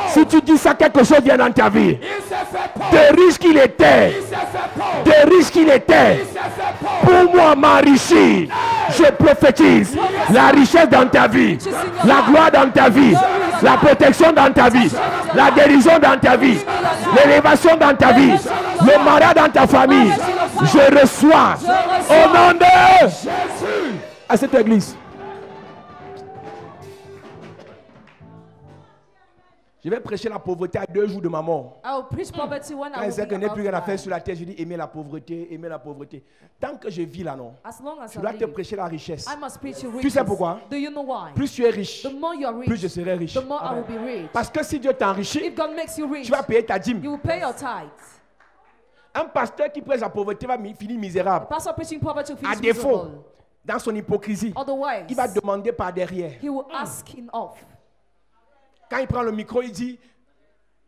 Si tu dis ça, quelque chose vient dans ta vie. De riche qu'il était. De riche qu'il était. Pour moi, m'enrichir. Je prophétise la richesse dans ta vie, la gloire dans ta vie, la protection dans ta vie, la guérison dans ta vie, l'élévation dans ta vie, le mariage dans ta famille. Je reçois au nom de Jésus à cette église. Je vais prêcher la pauvreté à 2 jours de ma mort. I will preach poverty when Quand I je will sais be que je n'ai plus rien à about to faire die. sur la terre, je dis aimer la pauvreté, aimer la pauvreté. Tant que je vis là, non, As long as je I dois te live, prêcher la richesse. I must preach you Tu riches. sais pourquoi? Do you know why? Plus tu es riche, The more you are plus je rich, serai riche. the more I will be rich. Parce que si Dieu t'enrichit, If God makes you rich, tu vas payer ta dîme. you will pay your tithes. Un pasteur qui prêche la pauvreté va finir misérable. Pastor preaching poverty will À finish défaut, miserable. dans son hypocrisie, Otherwise, il va demander par derrière. he will ask in off. Quand il prend le micro, il dit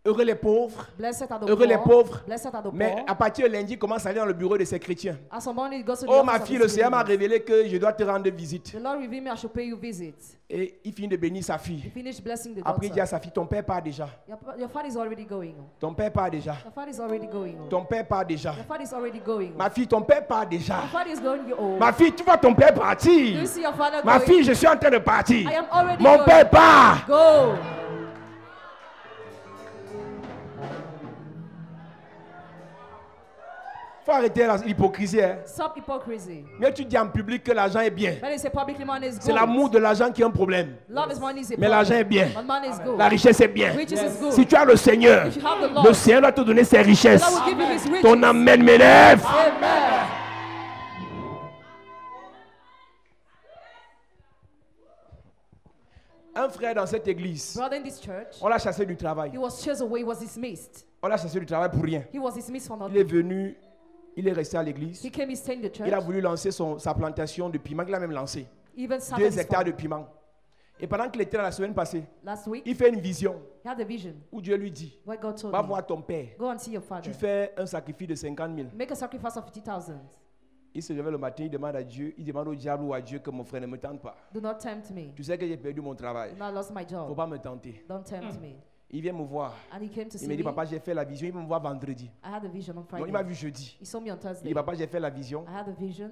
heureux les pauvres. Blessed are the Heureux les poor. pauvres. Blessed are the Mais poor. à partir de lundi, il commence à aller dans le bureau de ces chrétiens. As on Monday, he goes to the Oh office ma of fille, his le Seigneur m'a believers. révélé que je dois te rendre visite. The Lord revealed me I should pay you visit. Et il finit de bénir sa He fille. finished blessing the Après, il dit à daughter. sa fille, ton père part déjà. Your father is already going. Ton père part déjà. Your father is already going. Ton père part déjà. Your father is already going. Ma fille, ton père part déjà. Your father is going. Oh. Ma fille, tu vois ton père Do partir. you see your father Ma going? fille, je suis en train de partir. I am already Mon going. père part. Go. Faut arrêter l'hypocrisie. Hein. Stop hypocrisy. Mais tu dis en public que l'argent est bien. When they say publicly money is good. C'est l'amour de l'argent qui est un problème. Love is money is a Mais l'argent est bien. But money is good. La richesse est bien. Riches is good. Si tu as le Seigneur, If you have the Lord, le Seigneur doit te donner ses the richesses. Lord will give you his riches. Ton amen m'élève. Amen. Un frère dans cette église, Brother in this church, on l'a chassé du travail. he was chased away, he was dismissed. On l'a chassé du travail pour rien. He was dismissed for Il est nothing. venu, il est resté à l'église. He came, he stayed in the church. Il a voulu lancer sa plantation de piment. Il a même lancé Even started 2 his hectares farm. de piment. Et pendant qu'il était là la semaine passée, Last week, il fait une vision he had a vision où Dieu lui dit, where God told va him, voir ton père. go and see your father. Tu fais un sacrifice de 50 000. Make a sacrifice of 50,000. Il se réveille le matin, il demande à Dieu, il demande au diable ou à Dieu que mon frère ne me tente pas. Do not tempt me. Tu sais que j'ai perdu mon travail. Do not lost my Il ne faut job. pas me tenter. Don't tempt me. Il vient me voir. And he came to Il see me dit, me. papa, j'ai fait la vision. Il va me voir vendredi. I had a vision on Donc, Friday. il m'a vu jeudi. He saw me on Il Thursday. dit, papa, j'ai fait la vision I had a vision.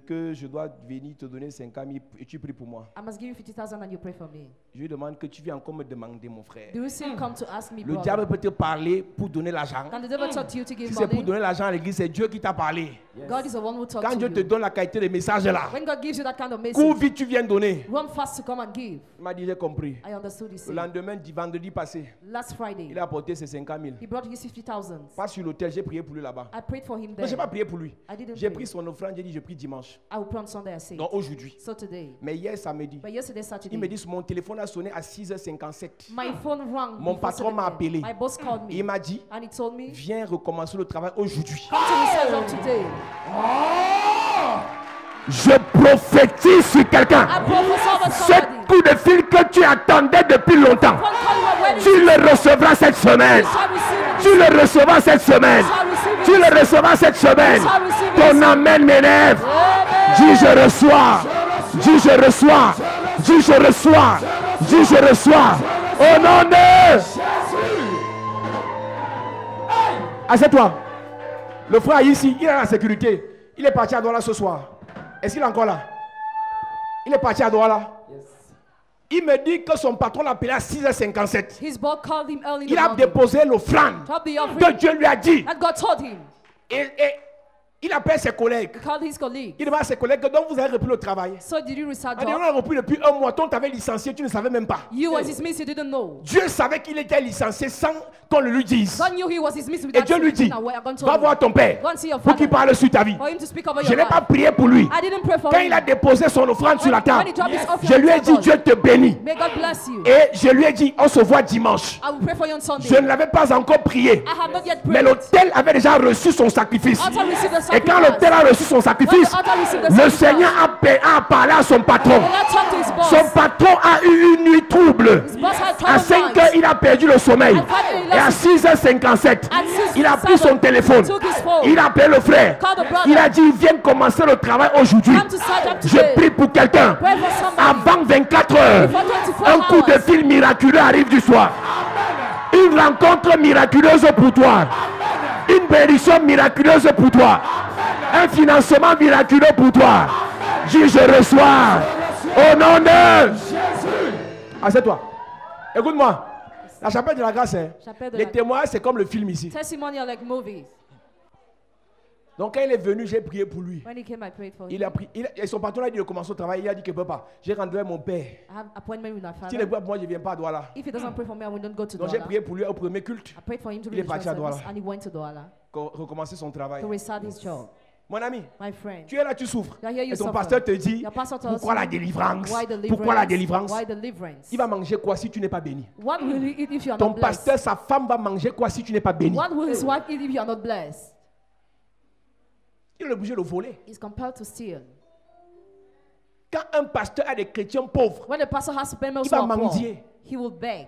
que je dois venir te donner 50 000 et tu pries pour moi. I must give you 50,000 and you pray for me. Je lui demande que tu viens encore me demander, mon frère. Do you still come to ask me, Le brother? diable peut te parler pour donner l'argent. Can the devil talk to you to Si give c'est pour money? donner l'argent à l'église, c'est Dieu qui t'a parlé. God is the one who talks Quand to Dieu te you. donne la qualité de message là, When God gives you that kind of cours message, vite, tu viens donner. run fast to come and give. Il m'a dit, j'ai compris. I understood he Le said. lendemain du vendredi passé, Last Friday, il a apporté ses 50 000. he brought his 50,000. Pas sur l'hôtel, j'ai prié pour lui là-bas. I prayed for him Non, there. je n'ai pas prié pour lui. I didn't J'ai pray. pris son offrande, j'ai dit, je prie dimanche. I will pray on Sunday, I said. Donc aujourd'hui. So today. Mais hier samedi, But yesterday, il me Saturday, dit, mon téléphone a sonné à 6h57. my phone rang. Mon before patron m'a 7 appelé. a.m. My boss called Il me. m'a dit, And he told me, viens recommencer le travail aujourd'hui. come to the service today. Je prophétise sur quelqu'un. I prophesy over Ce somebody. coup de fil que tu attendais depuis longtemps, Phone call you are waiting tu le recevras cette semaine. You shall receive it. Tu le recevras cette semaine. You shall receive it. Tu le recevras cette semaine. You shall receive it. Ton amen m'énerve. Amen. Dis je reçois. Dis je reçois. Dis je reçois. Dis je reçois. Au nom de Assieds-toi. Le frère ici, il est à la sécurité. Il est parti à Douala ce soir. Est-ce qu'il est encore là? Il est parti à Douala. Il me dit que son patron l'a appelé à 6h57. His boss called him early in Il the a morning. déposé l'offrande Drop the que offering Dieu lui a dit. that God told him. Et il appelle ses collègues. He called his colleague. Il demande à ses collègues que donc vous avez repris le travail. So did you restart On dit, job? on a repris depuis un mois. Toi, on t'avait licencié, tu ne savais même pas. You was dismissed, you didn't know. Dieu savait qu'il était licencié sans qu'on le lui dise. God knew he was dismissed Et without Dieu lui dit, now where I'm going to va tell voir you. ton père Go and see your pour qu'il father. parle sur ta vie. For him to speak over Je your n'ai pas life. prié pour lui. I didn't pray for Quand him. il a déposé son offrande sur la When table, he dropped his offering je on lui ai the dit, table, Dieu te bénit. may God bless you. Et je lui ai dit, on se voit dimanche. I will pray for you on Sunday. Je ne l'avais pas encore prié. I have not yet Mais prayed. l'autel avait déjà reçu son sacrifice. Altar received the Et quand sacrifice. l'autel a reçu son sacrifice, When the altar received the le sacrifice, Seigneur a parlé à son patron. the Lord talked to his boss. Son patron a eu une nuit trouble. His boss had À troubled 5 minds. heures, il a perdu le sommeil. At 5 heures, Et à 6h57, At 6, il a pris son téléphone. took his phone. Il a appelé le frère. Called the brother. Il a dit, viens commencer le travail aujourd'hui. Come to start up Je today. prie pour quelqu'un. Pray for somebody. Avant 24 heures, Before 24 un coup de hours. fil miraculeux arrive du soir. Une rencontre miraculeuse pour toi. Une bénédiction miraculeuse pour toi. Un financement miraculeux pour toi. Dis je reçois. Au nom de Jésus. Assieds-toi. Écoute-moi. La chapelle de la grâce, hein, Chapelle de les la- témoignages, c'est comme le film ici. Testimony are like movies. Donc quand il est venu, j'ai prié pour lui. When he came, I prayed for him. Il a pris, et son patron a dit de commencer au travail. Il a dit que ne peut pas. J'ai rendu à mon père. I have appointment with my Si il est father. pas pour moi, je ne viens pas à Douala. If he doesn't pray for me, I wouldn't go to Donc j'ai Douala. prié pour lui au premier culte. I prayed for him to Il est reach parti à service, Douala. and he went to Douala Recommencer son travail. to restart his job. Mon ami, My friend, tu es là, tu souffres. I hear you Et ton suffer. pasteur te dit, Your pastor tells pourquoi you, la délivrance? why deliverance? Pourquoi la délivrance? Why deliverance? Il va manger quoi si tu n'es pas béni? What will he eat if you are Ton not blessed? pasteur, sa femme va manger quoi si tu n'es pas béni? What will his wife eat if you are not blessed? Il est obligé de voler. He's compelled to steal. Quand un pasteur a des chrétiens pauvres, When the pastor has to pay most Il va of poor, mendier. he will beg.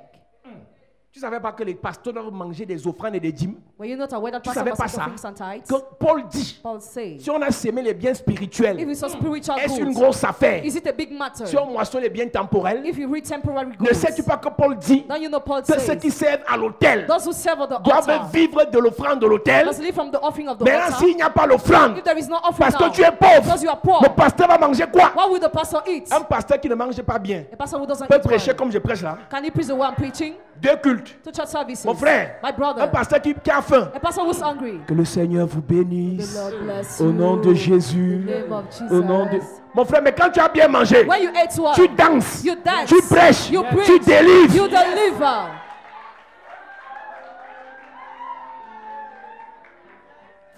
tu ne savais pas que les pasteurs doivent manger des offrandes et des dîmes? Were you not aware that Tu pastor savais must pas take ça? offerings and tithes? Que Paul dit, Paul says, si on a sémé les biens if spirituels, it's a spiritual est-ce une good, grosse affaire? is it a big matter? Si on moissonne les biens temporels, If you read temporary ne goods, sais-tu pas que Paul dit don't you know Paul que ceux says, qui servent à l'autel those who serve at the doivent altar vivre de l'offrande de l'autel? must live from the offering of the Maintenant, altar. s'il n'y a pas l'offrande, If there is no offering parce que now, tu es pauvre, because you are poor, le pasteur va manger quoi? what will the pastor eat? Un pasteur qui ne mange pas bien A pastor who doesn't peut eat prêcher well. comme je prêche là. Can he preach the way I'm preaching? 2 cultes. To church services. Mon frère, My un brother. pasteur qui a faim. A pastor who's hungry. Que le Seigneur vous The bénisse. Lord bless Au you. nom de Jésus. In the name of Jesus. Au nom de... Mon frère, mais quand tu as bien mangé, When you ate well, tu danses, you dance, tu prêches, you preach, tu délivres. you deliver.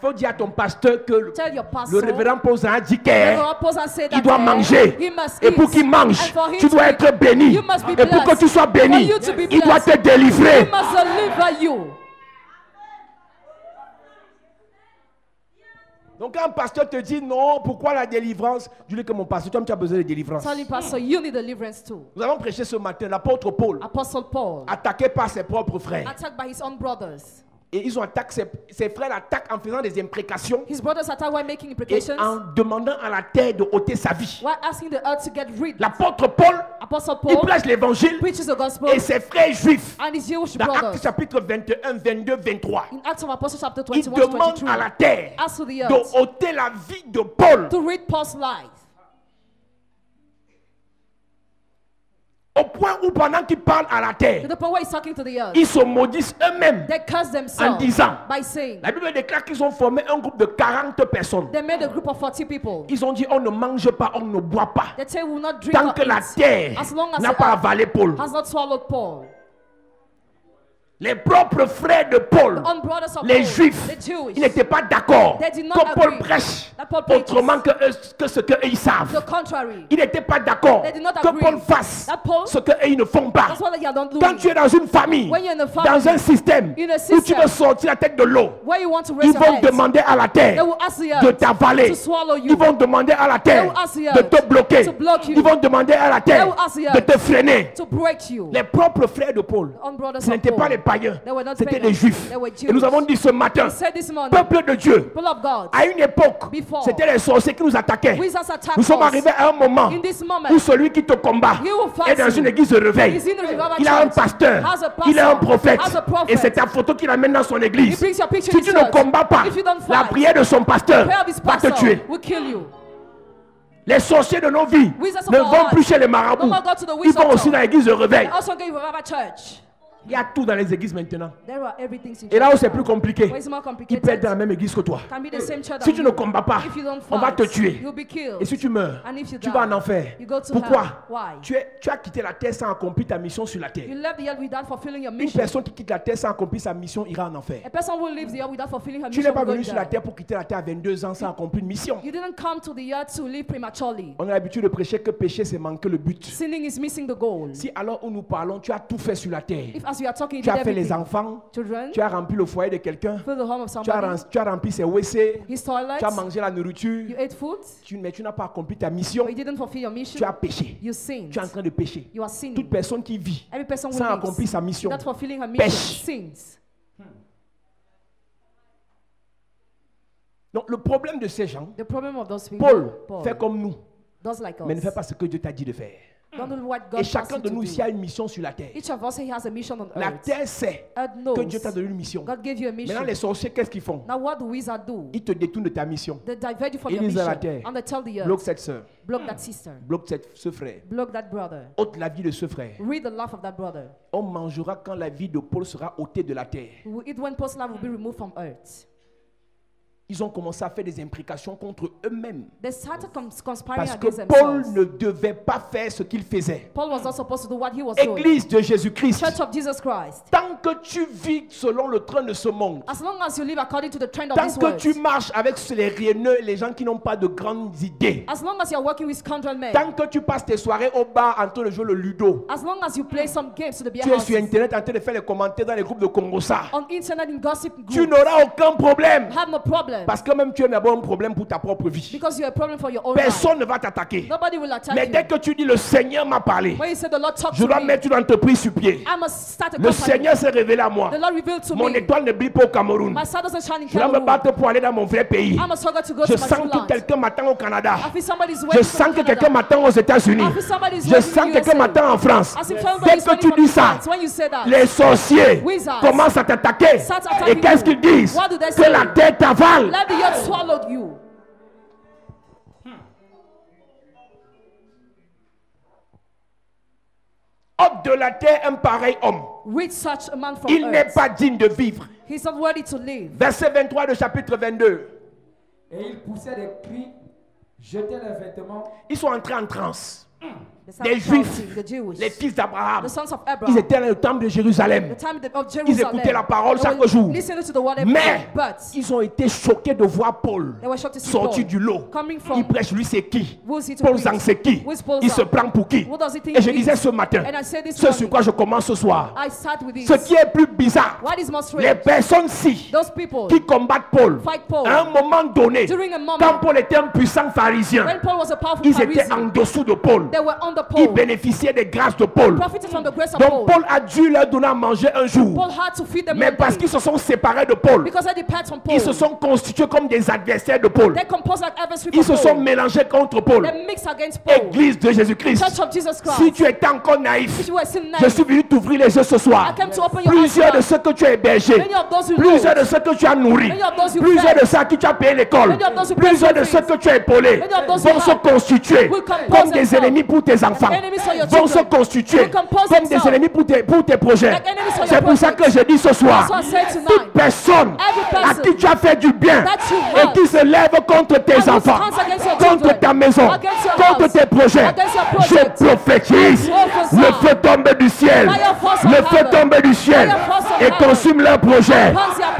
faut dire à ton pasteur que Tell your le pastor. révérend pose un dit Reverend Pose and say il that doit manger. he must Et pour eat. qu'il mange, And for him tu to dois eat, être béni. you must be Et pour que blessed. tu sois béni, For you to be il doit blessed, te délivrer. he must deliver you. Donc quand un pasteur te dit non, pourquoi la délivrance? Je dis que mon pasteur, toi tu as besoin de délivrance. Tell him, pastor, you need deliverance too. Nous avons prêché ce matin l'apôtre Paul, Apostle Paul, attaqué par ses propres frères. attacked by his own brothers. Et ils ont attaqué, ses frères l'attaquent en faisant des imprécations His brothers attacked while making et imprecations, en demandant à la terre de ôter sa vie. while asking the earth to get rid. L'apôtre Paul, Apostle il Paul prêche l'évangile preaches the gospel, et ses frères juifs, and his Jewish dans Actes brothers, chapitre 21, 22, 23, in Acts of Apostles chapter ils 21 to demandent 23, à la terre ask to the de earth ôter la vie de Paul. to read Paul's life. Au point où pendant qu'ils parlent à la To terre, the point where he's talking to the earth, ils se maudissent eux-mêmes. they curse En themselves disant, by saying, la Bible déclare qu'ils ont formé un groupe de 40 personnes. they made a group of 40 people. Ils ont dit, on ne mange pas, on ne boit pas. They say we will not drink Tant or que la eat terre as long as n'a the pas earth avalé Paul. has not swallowed Paul. Les propres frères de Paul, The own brothers of les Paul, Juifs, the Jewish, ils n'étaient pas d'accord They did not que Paul agree prêche that Paul preaches. autrement que ce qu'eux ils savent. the contrary. Ils n'étaient pas d'accord They did not que agree Paul fasse that Paul- ce qu'eux ils ne font pas. That's what they are not doing. Quand tu es dans une famille, When you're in a family, dans un système in a où tu system, veux sortir la tête de l'eau, where you want to raise ils your vont head, demander à la they terre will ask the de earth t'avaler. to swallow you. Ils vont demander à la They terre will ask the de earth te bloquer. to block you. Ils vont demander à la terre They will ask the de earth te freiner. to break you. Les propres frères de Paul, On brothers ce of n'étaient pas Paul, les païens, they were not c'était pagans. des juifs. They were Et nous Jews. avons dit ce matin, He said this morning, peuple de Dieu, people of God, à une époque, Before, c'était les sorciers qui nous attaquaient. we just attack Nous sommes us. arrivés à un moment In this moment, où celui qui te combat he will fight est dans you. une église de réveil. He's in the revival Il a un church, pasteur, has a pastor, il a un prophète, has a prophet. et c'est ta photo qu'il amène dans son He église. brings your picture Si in tu church. ne combats pas, If you don't la fight, prière de son pasteur prayer of his va te pastor tuer. will kill you. Les sorciers de nos vies Wizards of ne our vont plus lives chez les no marabouts. more go to the Ils wizard vont aussi town. dans l'église de réveil. They also go to revival church. Il y a tout dans les églises maintenant. There are everything in Et là où church c'est now. plus compliqué, Where it's more ils peuvent être dans la complicated, même église que toi. can be the same church Si as tu ne you. combats pas, If you don't on va fight, te tuer. you'll be killed. Et si tu meurs, And if you tu die, vas en enfer. you go to Pourquoi? hell. Why? Tu as quitté la terre sans accomplir ta mission sur la You terre. left the earth without fulfilling your Une mission. personne qui quitte la terre sans accomplir sa mission ira en enfer. A person who leaves the earth without fulfilling her Tu mission n'es pas will go venu in sur la there. terre pour quitter la terre à 22 ans sans accomplir une mission. You didn't come to the earth to live prematurely. On a l'habitude de prêcher que pécher, c'est manquer le but. Sinning is missing the goal. Si alors où nous parlons, tu as tout fait sur la terre. If as we are talking, you Tu as did fait les everything. enfants, Children, tu as rempli le foyer de quelqu'un, fill the home of tu as, somebody. tu as rempli ses WC, His toilet. tu as mangé la nourriture, You ate food, mais tu n'as pas accompli ta mission, but you didn't fulfill your tu mission. as péché. You sinned. Tu es en train de pécher. You are sinning. Toute personne qui vit Every person who sans accomplir lives sa mission without fulfilling her mission pêche. sins. Donc le problème de ces gens, The problem of those people, Paul fait comme nous, does like mais ne us. fait pas ce que Dieu t'a dit de faire. Don't do what God Et asks chacun you de to nous do. ici a une mission sur la terre. Each of us here has a mission on La earth. terre sait Earth que knows Dieu t'a donné une mission. God gave you a mission. Maintenant les sorciers, qu'est-ce qu'ils font? Now what do wizards do? Ils te détournent de ta mission. They divert you from Ils your disent à la mission terre, and they tell the earth, Bloque cette soeur, block that sister, bloque ce frère, block that brother, ôte la vie de ce frère. read the life of that brother. On mangera quand la vie de Paul sera ôtée de la terre. We will eat when Paul's life will be removed from earth. Ils ont commencé à faire des imprécations contre eux-mêmes. They started conspiring Parce que against Paul themselves. ne devait pas faire ce qu'il faisait. Paul was not supposed to do what he was doing. Église de Jésus-Christ, Church of Jesus Christ. tant que tu vis selon le train de ce monde, As long as you live according to the trend of tant this que world, tu marches avec les rienneux, les gens qui n'ont pas de grandes idées, as long as you are working with scoundrel men, tant que tu passes tes soirées au bar en train de jouer le ludo, as long as you play some games to the beer tu es sur houses, internet en train de faire les commentaires dans les groupes de Congossa, on internet in gossip tu groups, n'auras aucun problème. have no problem. Parce que même tu es d'abord un problème pour ta propre vie. Because you're a problem for your own life. Personne ne va t'attaquer. Nobody will attack Mais you. dès que tu dis le Seigneur m'a parlé, When you say the Lord talked je to dois me, mettre une entreprise sur pied. I must start a Le company. Seigneur s'est révélé à moi. The Lord revealed to Mon me. étoile ne brille pas au Cameroun. My star doesn't shine in Je dois me Cameroon. battre pour aller dans mon vrai pays. I must struggle to go Je to my sens true que land. quelqu'un m'attend au Canada. I feel somebody's Je waiting sens for que me in quelqu'un Canada. m'attend aux États-Unis. I feel somebody's Je waiting sens in que quelqu'un USA. m'attend en France. I see Dès somebody's que waiting tu for me dis in ça, France. When you say that, les sorciers Wizards commencent à t'attaquer. start Et attacking qu'est-ce you. qu'ils disent? What do they Que say? la terre t'avale. let the earth swallow you. Ôte de la terre un pareil homme. Reach such a man from Il n'est earth. pas digne de vivre. He's not worthy to live. Verset 23 de chapitre 22. Et ils poussaient des cris, jetaient leurs vêtements Ils sont entrés en transe. des Juifs, les fils d'Abraham. Ils étaient dans le temple de Jérusalem. Ils écoutaient la parole chaque jour. Mais ils ont été choqués de voir Paul sortir du lot. Il prêche, lui c'est qui? Paul Zhang c'est qui? Il se prend pour qui? Et je disais ce matin, ce sur quoi je commence ce soir, ce qui est plus bizarre, les personnes-ci qui combattent Paul, à un moment donné, quand Paul était un puissant pharisien, ils étaient en dessous de Paul. Ils bénéficiaient des grâces de Paul. Donc Paul a dû leur donner à manger un jour. Mais parce qu'ils se sont séparés de Paul, ils se sont constitués comme des adversaires de Paul. Ils se sont mélangés contre Paul. Église de Jésus-Christ, si tu étais encore naïf, je suis venu t'ouvrir les yeux ce soir. Plusieurs de ceux que tu as hébergés, plusieurs de ceux que tu as nourris, plusieurs de ceux à qui tu as payé l'école, plusieurs de ceux que tu as épaulés vont se constituer comme des ennemis pour tes enfants, vont se constituer comme des ennemis pour tes projets. C'est pour ça que je dis ce soir, toute personne à qui tu as fait du bien et qui se lève contre tes enfants, contre ta maison, contre tes projets, je prophétise, le feu tombe du ciel, le feu tombe du ciel et consume leurs projets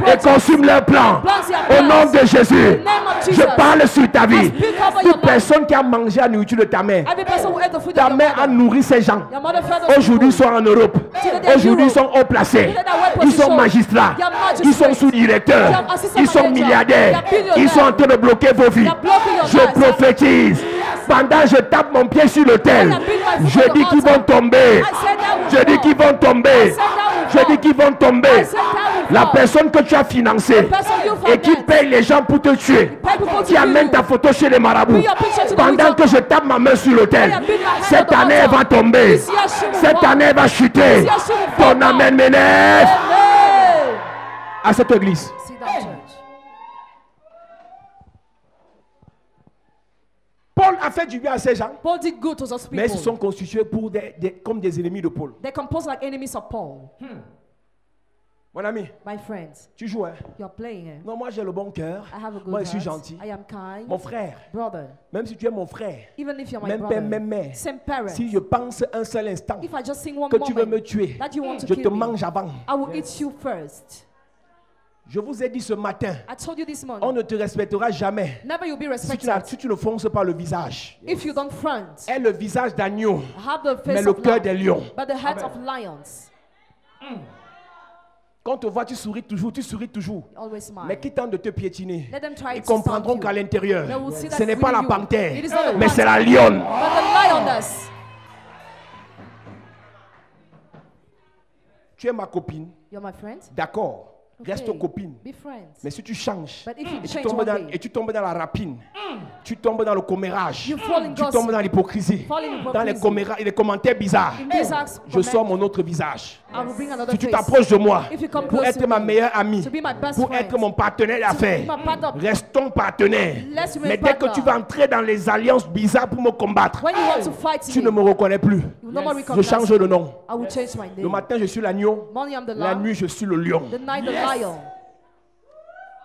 et consume leurs plans. Au nom de Jésus, je parle sur ta vie. Toute personne qui a mangé la nourriture de ta mère a nourri ces gens. Aujourd'hui, ils sont en Europe. Aujourd'hui, ils sont haut placés. Ils sont magistrats. Ils sont sous-directeurs. Ils sont milliardaires. Ils sont en train de bloquer vos vies. Je prophétise. Pendant que je tape mon pied sur l'autel, je dis qu'ils vont tomber. Je dis qu'ils vont tomber. Je dis qu'ils vont tomber. La personne que tu as financée et qui paye les gens pour te tuer, qui amène ta photo chez les marabouts, pendant que je tape ma main sur l'autel, cette année elle va tomber. Cette année elle va chuter. Ton amen m'énerve. À cette église. Paul a fait du bien à ces gens, mais ils se sont constitués pour comme des ennemis de Paul. They composed like enemies of Paul. Mon ami, My friend, tu joues, hein? you're playing. Non, moi j'ai le bon cœur. I have a good Moi je suis heart. gentil. I am kind. Mon frère, Brother, même si tu es mon frère, even if you're my même brother, père, même mère, same parents, si je pense un seul instant if I just sing one que tu veux moment me tuer, that you want to je te kill me, mange avant. I will eat you first. Je vous ai dit ce matin, I told you this morning, on ne te respectera jamais never you'll be si tu ne fonces pas le visage. if you don't front. Est le visage d'agneau, Have the mais face le of cœur lion, des lions. but the heart of lions. Quand on te voit, tu souris toujours, tu souris toujours. Always smile. Mais qui tentent de te piétiner, Let them try ils to comprendront stomp qu'à you. l'intérieur, They will see that ce n'est pas la within you. panthère, It is not a mais c'est la panther, lionne. but the lioness. Tu es ma copine, You're my friend. d'accord, reste Okay. copine. Be friends. Mais si tu changes But if you et tu change tombes one dans, day, et tu tombes dans la rapine, tu tombes dans le commérage, You fall in tu gossip. tombes dans l'hypocrisie, Fall in dans les, hypocrisy. les commentaires bizarres, In these acts, je sors mon autre visage. I will bring another Si tu face. t'approches de moi If you come pour close être to ma me, meilleure amie, to be my best pour friend, être mon partenaire d'affaires, be my partner, restons partenaires. let's remain Mais dès que partner. tu vas entrer dans les alliances bizarres pour me combattre, when you want to fight tu me, ne me reconnais plus. you will no more Je recognize change me. de nom. I will change my Le name. matin, je suis l'agneau. Morning I'm the La lamb, nuit, je suis le lion. the night the lion.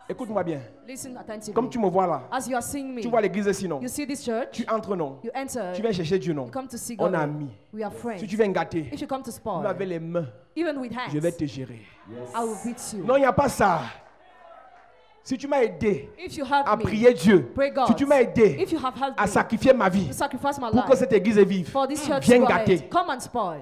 Écoute-moi bien. Listen attentively. Comme tu me vois là, As you are seeing me, tu vois l'église sinon. you see this church, Tu entres non. you enter, Tu viens chercher Dieu non. you come to see On God. est amis. We are friends. Si tu viens gâter, If you come to tu spoil, avec les mains, even with hands, je vais te gérer. I will beat you. Non, il n'y a pas ça. Si tu m'as aidé If you help à me, prier Dieu, pray God. si tu m'as aidé If you have helped à me sacrifier ma vie to sacrifice my pour que life cette église vive, for this church viens to go gâter. ahead, come and spoil.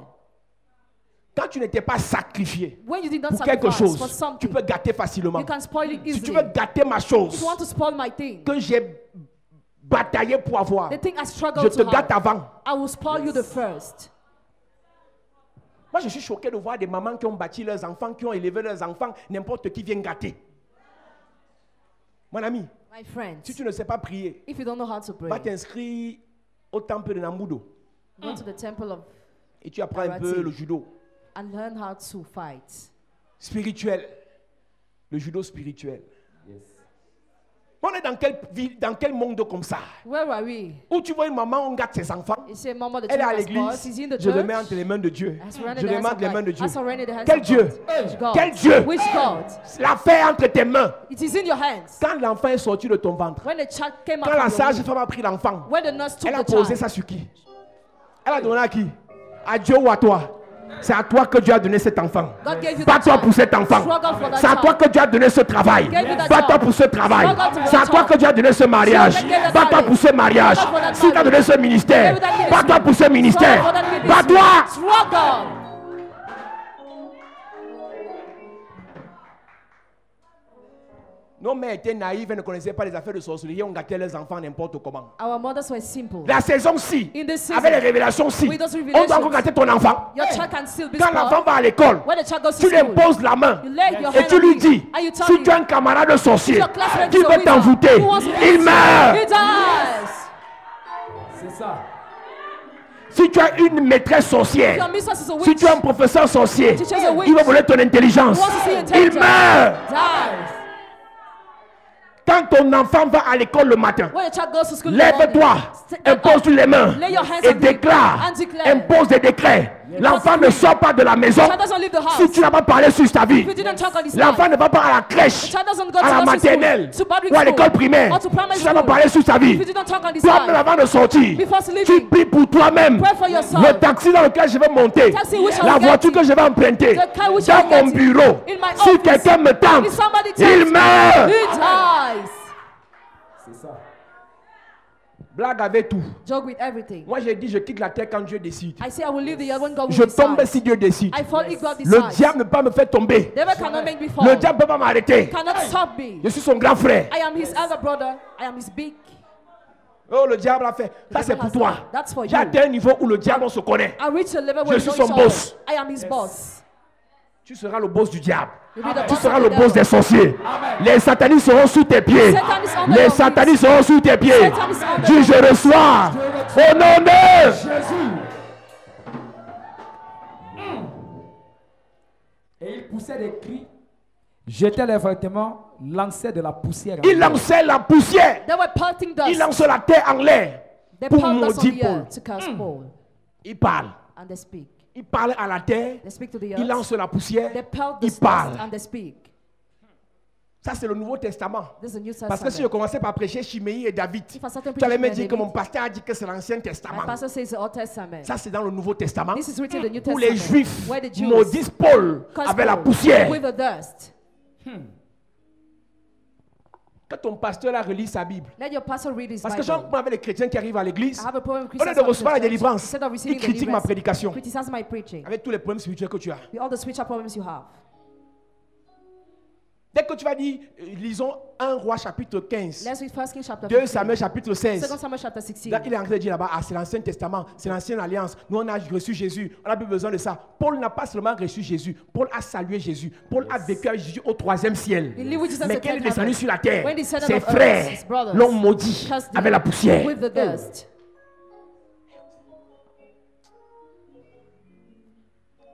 Quand tu n'étais pas sacrifié When you did not pour quelque sacrifice for chose, tu something, peux gâter facilement. you can spoil it Si easily. tu veux gâter ma If you chose want to spoil my thing, que j'ai bataillé pour avoir, the thing I je struggled te to gâte have, avant. I will spoil you the first. Moi, je suis choqué de voir des mamans qui ont bâti leurs enfants, qui ont élevé leurs enfants, n'importe qui vient gâter. Mon ami, My friends, si tu ne sais pas prier, if you don't know how to pray, va t'inscrire au temple de Nambudo go to the temple of et tu apprends un peu le judo and learn how to fight. spirituel, le judo spirituel. On est dans quelle ville, dans quel monde comme ça, Where are we? où tu vois une maman, on gâte ses enfants, You say, Mama, the elle est à children has l'église, boys, he's in the je le church. mets entre les mains de Dieu. I surrender Je the hands demande of les mains God. de Dieu. I surrender the hands Quel of Dieu? God. Which God? Quel Dieu? Which God? L'affaire entre tes mains. It is in your hands. Quand l'enfant est sorti de ton ventre, When the child came out quand la from your womb, sage-femme a pris l'enfant, when the nurse took elle a the posé child, ça sur qui? Elle a donné à qui? À Dieu ou à toi? C'est à toi que Dieu a donné cet enfant. God gave you Bats-toi that pour child. cet enfant. Struggle for that C'est à toi child. que Dieu a donné ce travail. Gave you that Bats-toi job. pour ce travail. Struggle for C'est à that toi job. que Dieu a donné ce mariage. Struggle for that Bats-toi marriage. pour ce mariage. Struggle for that Si tu as marriage. donné ce ministère, Give you that ministry. bats-toi pour ce ministère. Struggle for that ministry. Bats-toi. Struggle. Nos mères étaient naïves et ne connaissaient pas les affaires de sorcellerie. On gâtait les enfants n'importe comment. Our mothers were simple. La saison-ci, In this season, avec les révélations-ci, with those on doit revelations, encore gâter ton enfant. Your child can still be Quand small. l'enfant va à l'école, When the child goes to tu lui school, imposes la main you lay your et hand tu on lui him, dis, and you tell si him, tu as un camarade sorcier your classmate qui is a veut wizard, t'envoûter, who wants to il meurt. He dies. C'est ça. Si tu as une maîtresse sorcière, Your mistress is a witch. si tu as un professeur sorcier, Teacher is a witch. il va voler ton intelligence. Who wants to see Il intelligence? meurt. Dies. Quand ton enfant va à l'école le matin, When the child goes to school, in the morning, lève-toi, stand up, impose-lui les mains lay your hands et on him déclare, and declare. impose des décrets. L'enfant ne sort pas de la maison Child doesn't leave the house. si tu n'as pas parlé sur ta vie. If you didn't talk on his L'enfant life, ne va pas à la crèche, child doesn't go à la to nursery school, maternelle to public ou à school, l'école primaire. or to primary Si tu n'as pas school. parlé sur ta If vie, you didn't talk on his toi-même life, avant de sortir, before tu sleeping, pries pour toi-même. pray for yourself. Le taxi dans lequel je vais monter, Taxi which I la will voiture get que je vais emprunter, the car which I dans will mon get bureau, in my si office, quelqu'un me tente, if somebody il tempts me, meurt. he dies. C'est ça. Blague avec tout. Joke with everything. Moi j'ai dit je quitte la terre quand Dieu décide. I say I will leave the earth when God Je will tombe decide. si Dieu décide. I fall if God Le decides. diable ne peut pas me faire tomber. Devil cannot make me fall. Le diable ne peut pas m'arrêter. Cannot stop me. Je suis son grand frère. I am his elder brother. I am his big. Oh, le diable a fait. Ça c'est pour toi. That's for J'ai you. atteint un niveau où le diable on se connaît. I reach a level Je where suis we know son each other. boss. I am his boss. Tu seras le boss du diable. You'll be the Tu boss seras of le the boss devil. des sorciers. Les satanistes seront sous tes pieds. Satan is under Les your satanistes seront sous tes pieds. Satan is under Dis your je reçois. Au nom de Jésus. Et il poussait des cris, jetait les vêtements, lançait de la poussière. il lançait la poussière. They were pelting dust. Il lançait la terre en l'air. They Pour pelted dust on maudire the Paul. earth to curse Paul. Il parle. And they speak. Il parle à la terre. They speak to the Il earth. lance la poussière. They pelt the Il dust parle. and they speak. Ça, c'est le Nouveau Testament. This is the New Parce que si je Testament. commençais par prêcher Chiméi et David, If I started tu allais me preaching dire que David, mon pasteur a dit que c'est l'Ancien My Testament. pastor says the Old Testament. Ça, c'est dans le Nouveau Testament. This is written in the New Où les Testament. Juifs Where the Jews maudissent Paul curse avec la Paul poussière. with the dust. Quand ton pasteur a relis sa Bible. Let your pastor read his Parce que Bible. j'ai avec les chrétiens qui arrivent à l'église, I have a problem with au lieu Christians de coming to recevoir la church, délivrance, instead of ils receiving critiquent ma deliverance, prédication. criticize my preaching. Avec tous les problèmes spirituels que tu as. With all the spiritual problems you have. Dès que tu vas dire, lisons 1 Roi chapitre 15, Let's read 1 Kings chapter 2 15. Samuel chapitre 2 16. Samuel chapter 16. Là, il est en train de dire là-bas, ah, c'est l'Ancien Testament, c'est l'Ancienne Alliance. Nous, on a reçu Jésus, on n'a plus besoin de ça. Paul n'a pas seulement reçu Jésus, Paul a salué Jésus. Paul a vécu avec Jésus au 3e ciel. He lived with Jesus Mais at quand il est third descendu heaven. sur la terre, When he descended ses of earth, frères his brothers l'ont maudit cursed him avec la poussière. with the dust.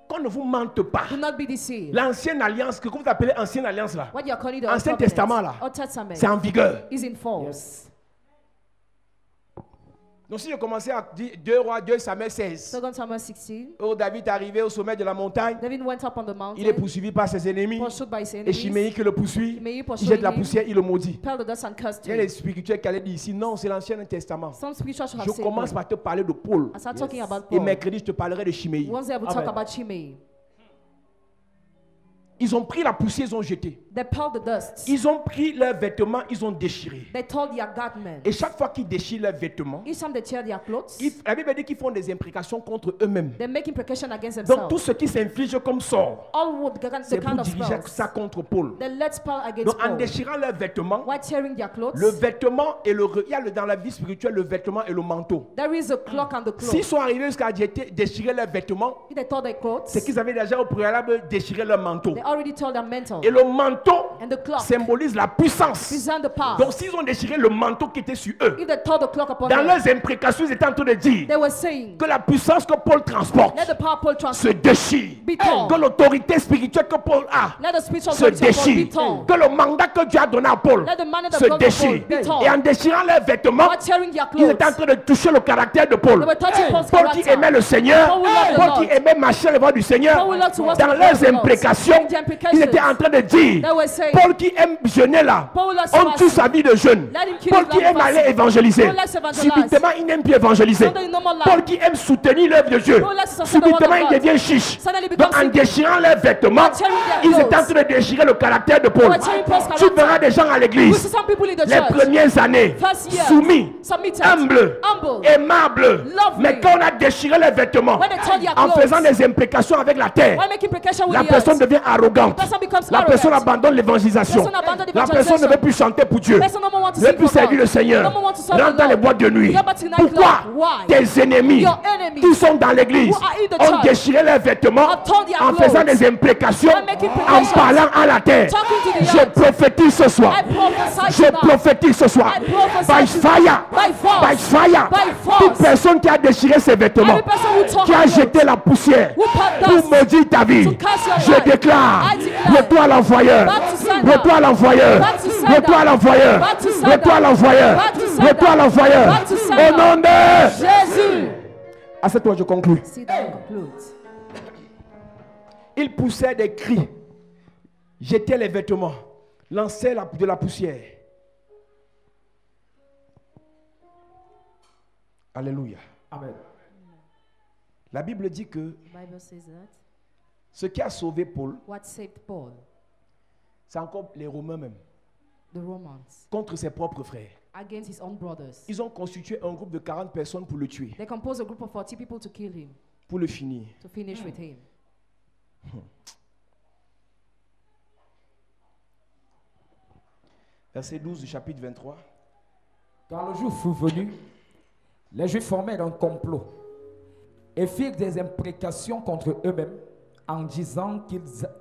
Qu'on ne vous mente pas. Do not be deceived. L'Ancienne Alliance, que vous appelez Ancienne Alliance là, What you are calling the Ancien Old Testament Covenant, là, Old Testament c'est en vigueur. is in force. Donc si je commençais à dire 2 Rois, 2 Samuel 16, 2 Samuel 16. où David est arrivé au sommet de la montagne, David went up on the mountain. il est poursuivi par ses ennemis, Pursued by his et enemies. Chiméi qui le poursuit, Chiméi il pursuing jette la him. poussière, il le maudit. Pelt the dust and cursed Il y a les him. spirituels qui allaient dire ici, non, c'est l'Ancien Testament. Some spirituals have Je said commence no. par te parler de Paul, I start talking about et Paul. mercredi je te parlerai de Chiméi. Wednesday I will talk Amen. about Shimei. Ils ont pris la poussière, ils ont jeté. They pelt the dust. Ils ont pris leurs vêtements, ils ont déchiré. They told their garment. Et chaque fois qu'ils déchirent leurs vêtements, Each time they tear their clothes, la Bible dit qu'ils font des imprécations contre eux-mêmes. they make imprecation against Donc themselves. tout ce qui s'inflige comme sort, All would the c'est kind pour of diriger spells. ça contre Paul. They let spell against Donc en Paul. déchirant leurs vêtements, While tearing their clothes, le vêtement et il y a dans la vie spirituelle le vêtement et le manteau. there is a cloak and the cloak. S'ils sont arrivés jusqu'à déchirer leurs vêtements, If they tore their clothes, c'est qu'ils avaient déjà au préalable déchiré leur manteau. they already tore their mantle. Et le manteau And the cloak symbolise la puissance. present the power. Donc s'ils ont déchiré le manteau qui était sur eux, If they tore the cloak upon dans them, leurs imprécations, ils étaient en train de dire they were saying, que la puissance que Paul transporte let the power Paul se transfer, déchire. be torn. Que l'autorité spirituelle que Paul a Let the spiritual se authority of Paul be déchire. torn. Que le mandat que Dieu a donné à Paul Let the mandate of se God déchire. be torn. Et en déchirant leurs vêtements, While tearing their ils clothes, étaient en train de toucher le caractère de Paul. they were touching Paul's Paul qui character. aimait le Seigneur, Paul will love the Paul Lord. qui aimait marcher les voies du Seigneur, Paul will love to walk dans the leurs ways of the Lord. imprécations, In their implications. Ils étaient en train de dire, They were saying, Paul qui aime jeûner là, Paul loves on tue fasting. sa vie de jeûne. Let him kill Paul his qui life aime aller fasting. évangéliser. Paul likes to evangelize. Subitement, il n'aime plus évangéliser. Suddenly, no more life. Paul qui aime soutenir l'œuvre de Dieu. Paul likes to support the word Subitement, of il God. devient chiche. Suddenly Donc, becomes en simple. déchirant leurs vêtements, By tearing their ils étaient en clothes. train de déchirer le caractère de Paul. They were tearing Paul's Tu character. verras des gens à We l'église, see some people in the les church. premières années, First years, soumis, submitted, humbles, humble, aimables. lovely. Mais quand on a déchiré les vêtements, When they tore their en clothes, faisant des implications avec la terre, when making implication with la the personne earth, devient arrogante. the person becomes La personne arrogant. abandonne l'évangélisation. Person abandon La personne ne veut plus chanter pour Dieu. Person no more want to Ne veut sing plus for God. servir le Seigneur. No more want to serve Rentre the dans les Lord. boîtes de nuit. Go back to nightclub. Pourquoi Why? tes ennemis Your enemies qui sont dans l'église who are in the ont church déchiré leurs vêtements have torn their en faisant clothes des implications, and making en implications, parlant à la terre? talking to the Je earth. prophétise ce soir. I prophesy Je tonight. prophétise ce soir. I prophesy By fire. by force. By fire. By force. Toute personne qui a déchiré ses vêtements, Every person who tore qui a her jeté clothes, la poussière who put pour dust maudire ta vie, to curse your je life, déclare, I declare, retour à l'envoyeur, back to sender, retour à l'envoyeur, back to sender, retour à l'envoyeur, back to sender, retour à l'envoyeur, back to sender, retour à l'envoyeur. back to sender. Au nom de Jésus. À cette fois, je conclue. See that and conclude. Il poussait des cris, jetait les vêtements, lançait de la poussière. Alléluia. Amen. La Bible dit que The Bible says that ce qui a sauvé Paul, what saved Paul, c'est encore les Romains même, the Romans, contre ses propres frères. against his own brothers. Ils ont constitué un groupe de 40 personnes pour le tuer, They composed a group of 40 people to kill him, pour le finir. to finish with him. Verset 12 du chapitre 23. Quand le jour fut venu, les Juifs formèrent un complot et firent des imprécations contre eux-mêmes en disant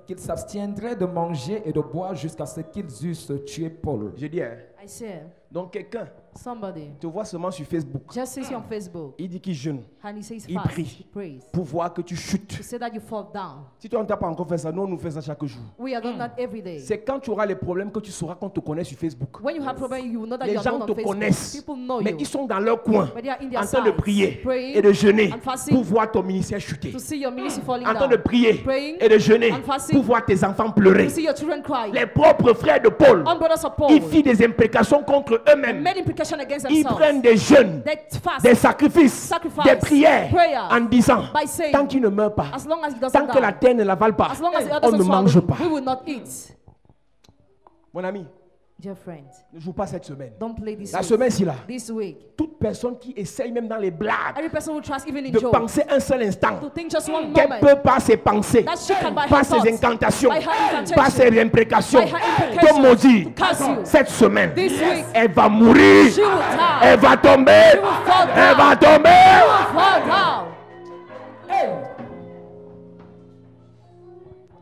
qu'ils s'abstiendraient de manger et de boire jusqu'à ce qu'ils eussent tué Paul. Je dis, hein, I say, donc quelqu'un somebody te voit seulement sur Facebook. just sees you on Facebook Il dit qu'il jeûne and he says Il fast, prie. he prays, pour voir que tu chutes. to say that you fall down. Si toi on t'a pas encore fait ça, nous on nous fait ça chaque jour. We are doing that every day. C'est quand tu auras les problèmes que tu sauras qu'on te connaît sur Facebook. When you have problem, you will know that Les you are gens known te on Facebook. connaissent, People know mais you. ils sont dans leur coin, But they are in their en train de sides, prier praying et de jeûner and fasting pour voir ton ministère chuter. to see your ministry falling En train de down. prier Praying et de jeûner and fasting pour voir tes enfants pleurer. to see your children cry. Les propres frères de Paul, On brothers of Paul, ils firent des imprécations contre eux-mêmes. made implication against Ils themselves. prennent des jeûnes, They fast des sacrifices, Sacrifice, des prières prayer, en disant, by saying, tant qu'il ne meurt pas, as long as he tant doesn't que la die, terre ne l'avale pas, as long as the on others ne mange swallow, pas. we will not eat. Mon ami, Dear friend, ne joue pas cette semaine. don't play this La week. semaine-ci là, This week. toute personne qui essaye même dans les blagues Every person who tries, even in de joke, penser un seul instant to think just one qu'elle moment, peut par ses pensées, that she can by par her ses thoughts, incantations, by her incantation, par ses imprécations, by her te implications, maudire. to curse you. Cette semaine, This week, elle va mourir, she will die. elle va tomber, She will fall down. elle va tomber. She will fall down.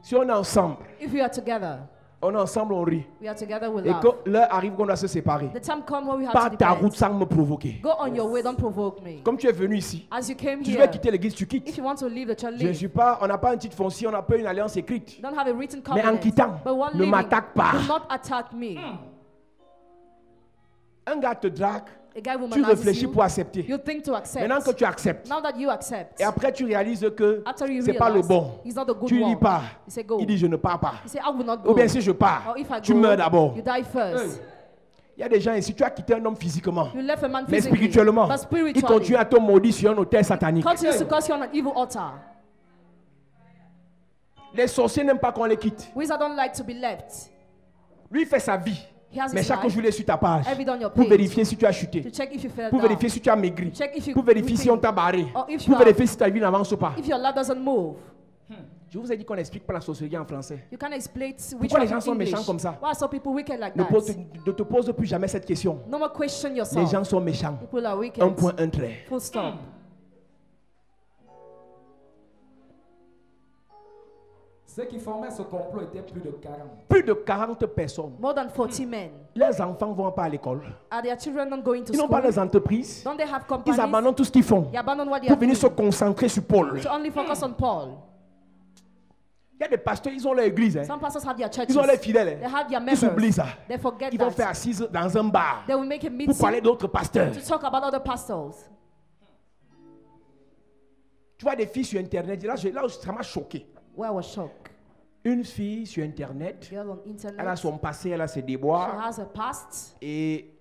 Si on est ensemble, If we are together, on est ensemble, on rit. we are together, we Et laugh. que l'heure arrive qu'on doit se séparer. The time comes when we have Pas to ta depart. route sans me provoquer. Go on your way, don't provoke me. Comme tu es venu ici, As you came tu here, veux quitter l'église, tu quittes. if you want to leave the church, Je ne leave. suis pas, on n'a pas un titre foncier, on n'a pas une alliance écrite. Don't have a written Mais covenant. en quittant, But one ne leaving, m'attaque pas. do not attack me. Un gars te drague, A guy tu womanizes réfléchis you. pour accepter. You think to accept. Maintenant que tu acceptes, Now that you accept, et après tu réalises que after you c'est pas le realize bon, he's not the good tu one, n'y pars. you say go. Il dit je ne pars pas. You say I will not go. Ou bien si je pars, Or if I tu go, meurs d'abord. you die first. Il y a des gens ici, tu as quitté un homme physiquement, You left a man mais physically, spirituellement, but il spiritually, continue à te maudire sur un autel satanique. continues to curse you on an evil altar. Les sorciers n'aiment pas qu'on les quitte. Wizards don't like to be left. Lui, il fait sa vie. He has Mais his chaque life. jour, il est sur ta page Every day on your pour page. vérifier si tu as chuté, To check if you fell pour down. vérifier si tu as maigri, Check if you pour vérifier si on t'a barré, Or if you pour are- vérifier si ta vie n'avance pas. If your life doesn't move, Je vous ai dit qu'on n'explique pas la sorcellerie en français. you can't explain which Pourquoi les one gens in sont English. méchants comme ça? Why are some people wicked like Ne that? te pose plus jamais cette question. No more question Les yourself. gens sont méchants. People are wicked. Un point, un trait. Full stop. Ceux qui formaient ce complot étaient plus de 40. Plus de 40 personnes. More than 40 men. Leurs enfants ne vont pas à l'école. Are their children not going to Ils n'ont school? pas leurs entreprises. Don't they have Ils companies? abandonnent tout ce qu'ils font They abandon what they pour are venir se doing concentrer sur Paul. to only focus on Paul. Il y a des pasteurs, ils ont leur église. Hein. Some pastors have their churches. Ils ont les fidèles. They have their Ils s'oublient members. ça. They forget Ils vont faire that. assise dans un bar They will make a pour meeting parler d'autres pasteurs. to talk about other pastors. Tu vois des filles sur Internet, là, ça m'a choqué. Well, I was shocked. Une fille sur Internet, Girl on internet. elle a son passé, elle a ses She déboires has a past. et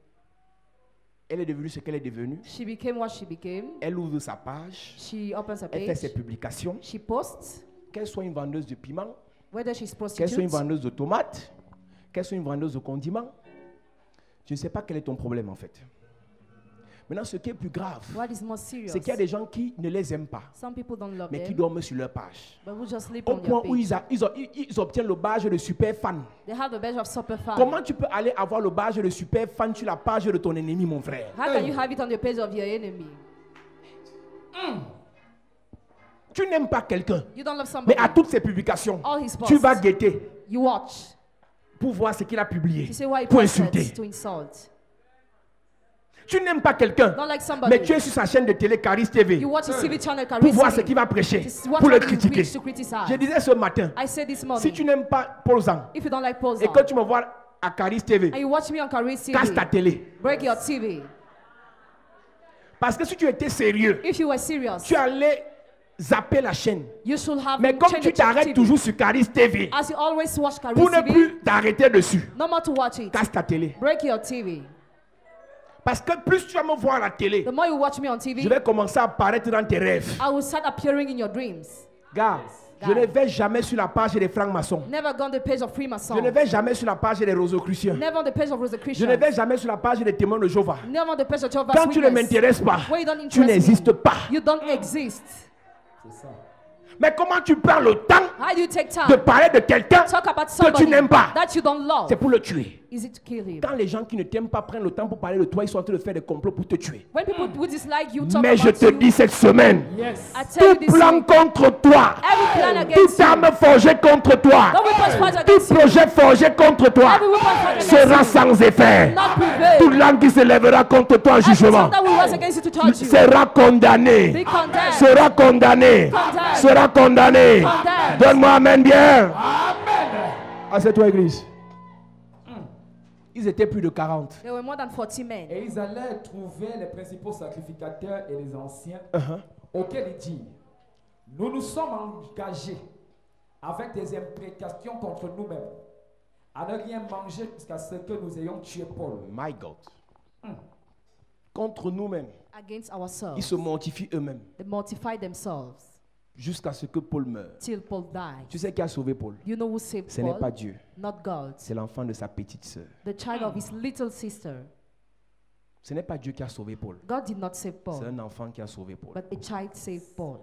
elle est devenue ce qu'elle est devenue. She became what she became. Elle ouvre sa page, She opens a elle fait ses page. publications. She posts. Qu'elle soit une vendeuse de piment, Whether she's qu'elle soit une prostitute, vendeuse de tomates, qu'elle soit une vendeuse de condiments. Je ne sais pas quel est ton problème en fait. Maintenant, ce qui est plus grave, what is more serious? c'est qu'il y a des gens qui ne les aiment pas, Some people don't love mais qui them, dorment sur leur page. but who just sleep Au on point their où page. ils obtiennent le badge de super fan. They have the badge of super fan. Comment tu peux aller avoir le badge de super fan sur la page de ton ennemi, mon frère? How can you have it on the page of your enemy? Tu n'aimes pas quelqu'un, You don't love mais somebody. à toutes ses publications, All his posts. tu vas guetter You watch pour voir ce qu'il a publié, to see why he pour posted insulter. to insult. Tu n'aimes pas quelqu'un, Don't like somebody. mais tu es sur sa chaîne de télé Caris TV You watch a TV channel, pour voir ce Caris qu'il va prêcher, TV. Watch pour le what he critiquer. preach to criticize. Je disais ce matin, I said this morning, si tu n'aimes pas Paul Zang if you don't like Paul et que tu me vois à Caris TV, and you watch me on Caris TV, casse ta télé. break your TV. Parce que si tu étais sérieux, If you were serious, tu allais zapper la chaîne. you should have Mais comme changed tu the channel t'arrêtes TV. toujours sur Caris TV, As you always watch Caris pour ne TV, plus t'arrêter dessus, no more to watch it. casse ta télé. Break your TV. Parce que plus tu vas me voir à la télé, The more you watch me on TV, je vais commencer à apparaître dans tes rêves. I will start appearing in your dreams. Gars, je ne vais jamais sur la page des francs-maçons. Never go on the page of Freemason. Je ne vais jamais sur la page des Rosicruciens. Never on the page of Je Rosicrucians. ne vais jamais sur la page des témoins de Jéhovah. Never on the page of Jehovah's Quand tu ne Witness. m'intéresses pas, When you don't tu interest n'existes me, pas. you don't exist. C'est ça. Mais comment tu prends le temps How do you take time de parler de quelqu'un talk about que somebody tu n'aimes pas? that you don't love? C'est pour le tuer. Is it to kill him? Quand les gens qui ne t'aiment pas prennent le temps pour parler de toi, ils sont en train de faire des complots pour te tuer. When people who dislike you talk Mais je about te you, dis cette semaine, Yes. I tell you tout this plan week, contre toi, every plan against toute you, arme forgée contre toi, no weapons forged tout against you, projet forgé contre toi every weapon forged sera against you, sans effet. not prevail. Toute langue qui se lèvera contre toi en Every jugement tongue that will rise against you to judge you, sera condamné. be condemned. Sera condamné. Condemned. Sera condamné. Condemned. Donne-moi amen bien. Assieds-toi, église. Ils étaient plus de 40. There were more than 40 men. Et ils allaient trouver les principaux sacrificateurs et les anciens Uh-huh. auxquels ils dirent, nous nous sommes engagés avec des imprécations contre nous-mêmes à ne rien manger jusqu'à ce que nous ayons tué Paul. My God. Contre nous-mêmes. Against Ils ourselves. se mortifient eux-mêmes They mortified themselves jusqu'à ce que Paul meure. till Paul died. Tu sais qui a sauvé Paul? You know who saved Ce n'est Paul? pas Dieu. Not God. C'est l'enfant de sa petite sœur. The child of his little sister. Ce n'est pas Dieu qui a sauvé Paul. God did not save C'est Paul, un enfant qui a sauvé Paul. but a child saved Paul.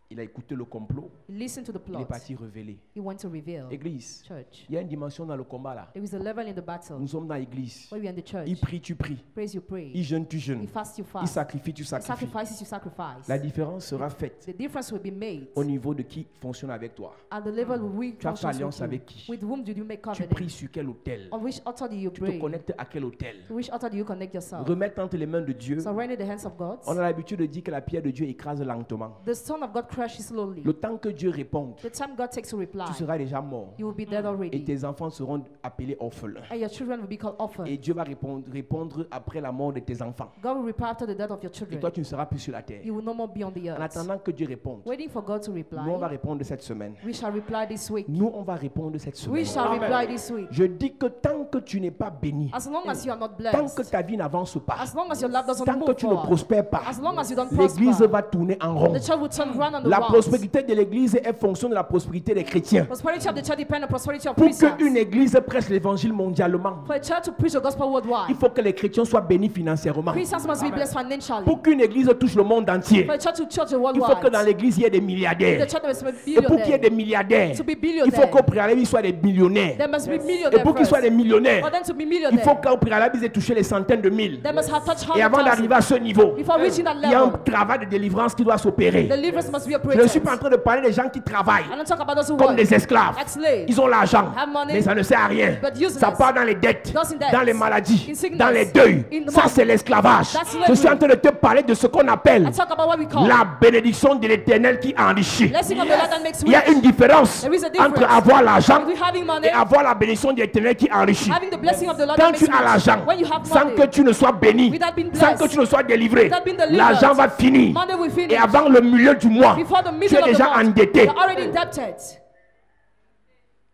Il a écouté le complot. He listened to the Il est plot. parti révéler. He went to reveal. Église, Church. il y a une dimension dans le combat là. There is a level in the battle. Nous sommes dans l'église. When we are in the church, Il prie, tu pries. praise you pray. Il jeûne, tu You jeûnes. fast, you Il fast. sacrifie, tu You sacrifies. sacrifices, you sacrifice. La différence sera faite The difference will be made au niveau de qui fonctionne avec toi. at the level we Tu as fait function alliance with you. avec qui? With whom did you make Tu covenant? pries sur quel autel? On which altar do you Tu te pray? connectes à quel autel? To which altar do you connect yourself? Remettre entre les mains de Dieu. Surrender the hands of God. On a l'habitude de dire que la pierre de Dieu écrase lentement. The stone of God crushes slowly. Le temps que Dieu réponde, The time God takes to reply, tu seras déjà mort. you will be dead Et already. tes enfants seront appelés orphelins. And your children will be called Et orphans. Dieu va répondre après la mort de tes enfants. God will reply after the death of your Et children. toi, tu ne seras plus sur la terre. You will no more be on the En earth. attendant que Dieu réponde, Waiting for God to nous, on va reply. répondre cette semaine. We shall reply this week. Nous, on va répondre cette We semaine. shall reply this week. Je dis que tant que tu n'es pas béni, As long as you are not tant que blessed, ta vie n'avance pas, as long as your life doesn't tant que move tu ne forward, prospères pas, as long as you don't l'église prosper, va tourner en rond. the church will turn round on the La rounds. prospérité de l'église est fonction de la prospérité des chrétiens. Prosperity of the church depends on prosperity of Pour Christians. qu'une église prêche l'évangile mondialement, For a church to preach the gospel il worldwide, faut que les chrétiens soient bénis financièrement. Christians must be blessed financially. Pour qu'une église touche le monde entier, For a church to church il faut que worldwide, dans l'église il y ait des the milliardaires. church must be Et pour qu'il y ait des billionaires. milliardaires, To be il faut billionaires, qu'au préalable ils soient des millionnaires. there must be Et millionaires pour qu'ils soient first. des millionnaires, For them to be il faut millionaires, qu'au préalable ils aient touché les centaines de mille. they must have touched Et avant 100,000. d'arriver à ce niveau, Before reaching that il y a un level, travail de délivrance qui doit s'opérer. deliverance must be Je ne operated. suis pas en train de parler des gens qui travaillent I don't talk about those who comme work des esclaves. as slaves. Ils ont l'argent, Have money, mais ça ne sert à rien. but useless. Ça part dans les dettes, Goes in debt, dans les maladies, in sickness, dans les deuils. in the Ça, mouth. c'est l'esclavage. That's Je suis en slavery. train de te parler de ce qu'on appelle I talk about what we call la bénédiction de l'éternel qui enrichit. blessing of the Lord that makes Il y a rich. une différence There is a difference entre avoir l'argent between having money, et avoir la bénédiction de l'éternel qui enrichit. having the blessing of the Lord Quand that tu makes as rich. l'argent, When you have sans money, que tu ne sois béni, without being sans que blessed, tu ne sois délivré, without being delivered, l'argent va finir. money will finish. Et avant le milieu du mois, Before the tu middle es of the déjà month, endetté. you're already indebted.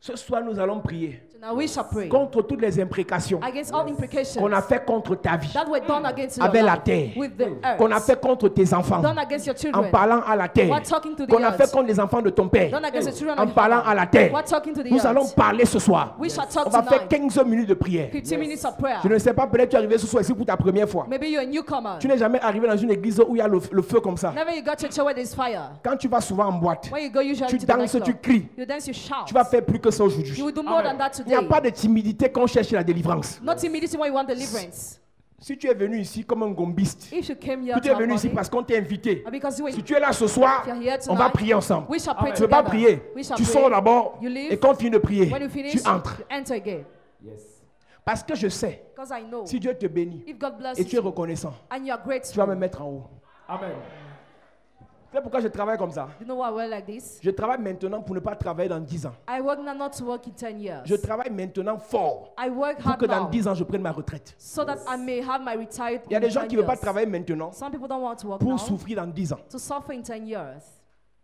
Ce soir, nous allons prier So now we shall pray contre toutes les imprécations against all imprecations qu'on a fait contre ta vie, that were done against your avec la life, terre, with the qu'on a earth, fait contre tes enfants, done against your en children, parlant à la terre, while talking to the qu'on a fait earth, contre les enfants de ton père, done against the children en of your parlant à la terre. while talking to the Nous allons earth. parler ce soir. We shall On talk va faire tonight. 15 minutes de prière. 15 minutes of prayer. Je ne sais pas, peut-être tu es arrivé ce soir ici pour ta première fois. Maybe you're a newcomer. Tu n'es jamais arrivé dans une église où il y a le feu comme ça. Never you got to a church where there's fire. Quand tu vas souvent en boîte, When you go usually tu to the danses, tu nightclub, cries. you dance, you shout. Tu vas faire plus que ça You aujourd'hui. will do more than that Il n'y a today. pas de timidité quand on cherche la délivrance. Not immediately when you want deliverance. Si tu es venu ici comme un gombiste, If you came here si tu es to venu our ici body, parce qu'on t'a invité, and because you were, si tu es là ce soir, if you're here on va tonight, prier ensemble. we shall pray Tu ne veux pas together. prier. We shall Tu pray. sors d'abord You leave. et quand on finit de prier, When you finish, tu entres. you enter again. Yes. Parce que je sais, Because I know, si Dieu te bénit if God blesses et tu es you reconnaissant, and you are tu vas grateful, me mettre en haut. Amen. C'est pourquoi je travaille comme ça. you know why we're like this? Je travaille maintenant pour ne pas travailler dans 10 ans. I work now not to work in 10 years. Je travaille maintenant fort I work pour hard que dans now 10 ans, je prenne ma retraite. so that I may have my retired Il y a in des gens 10 qui ne veulent pas years. travailler maintenant Some people don't want to work pour now souffrir dans 10 ans. to suffer in 10 years.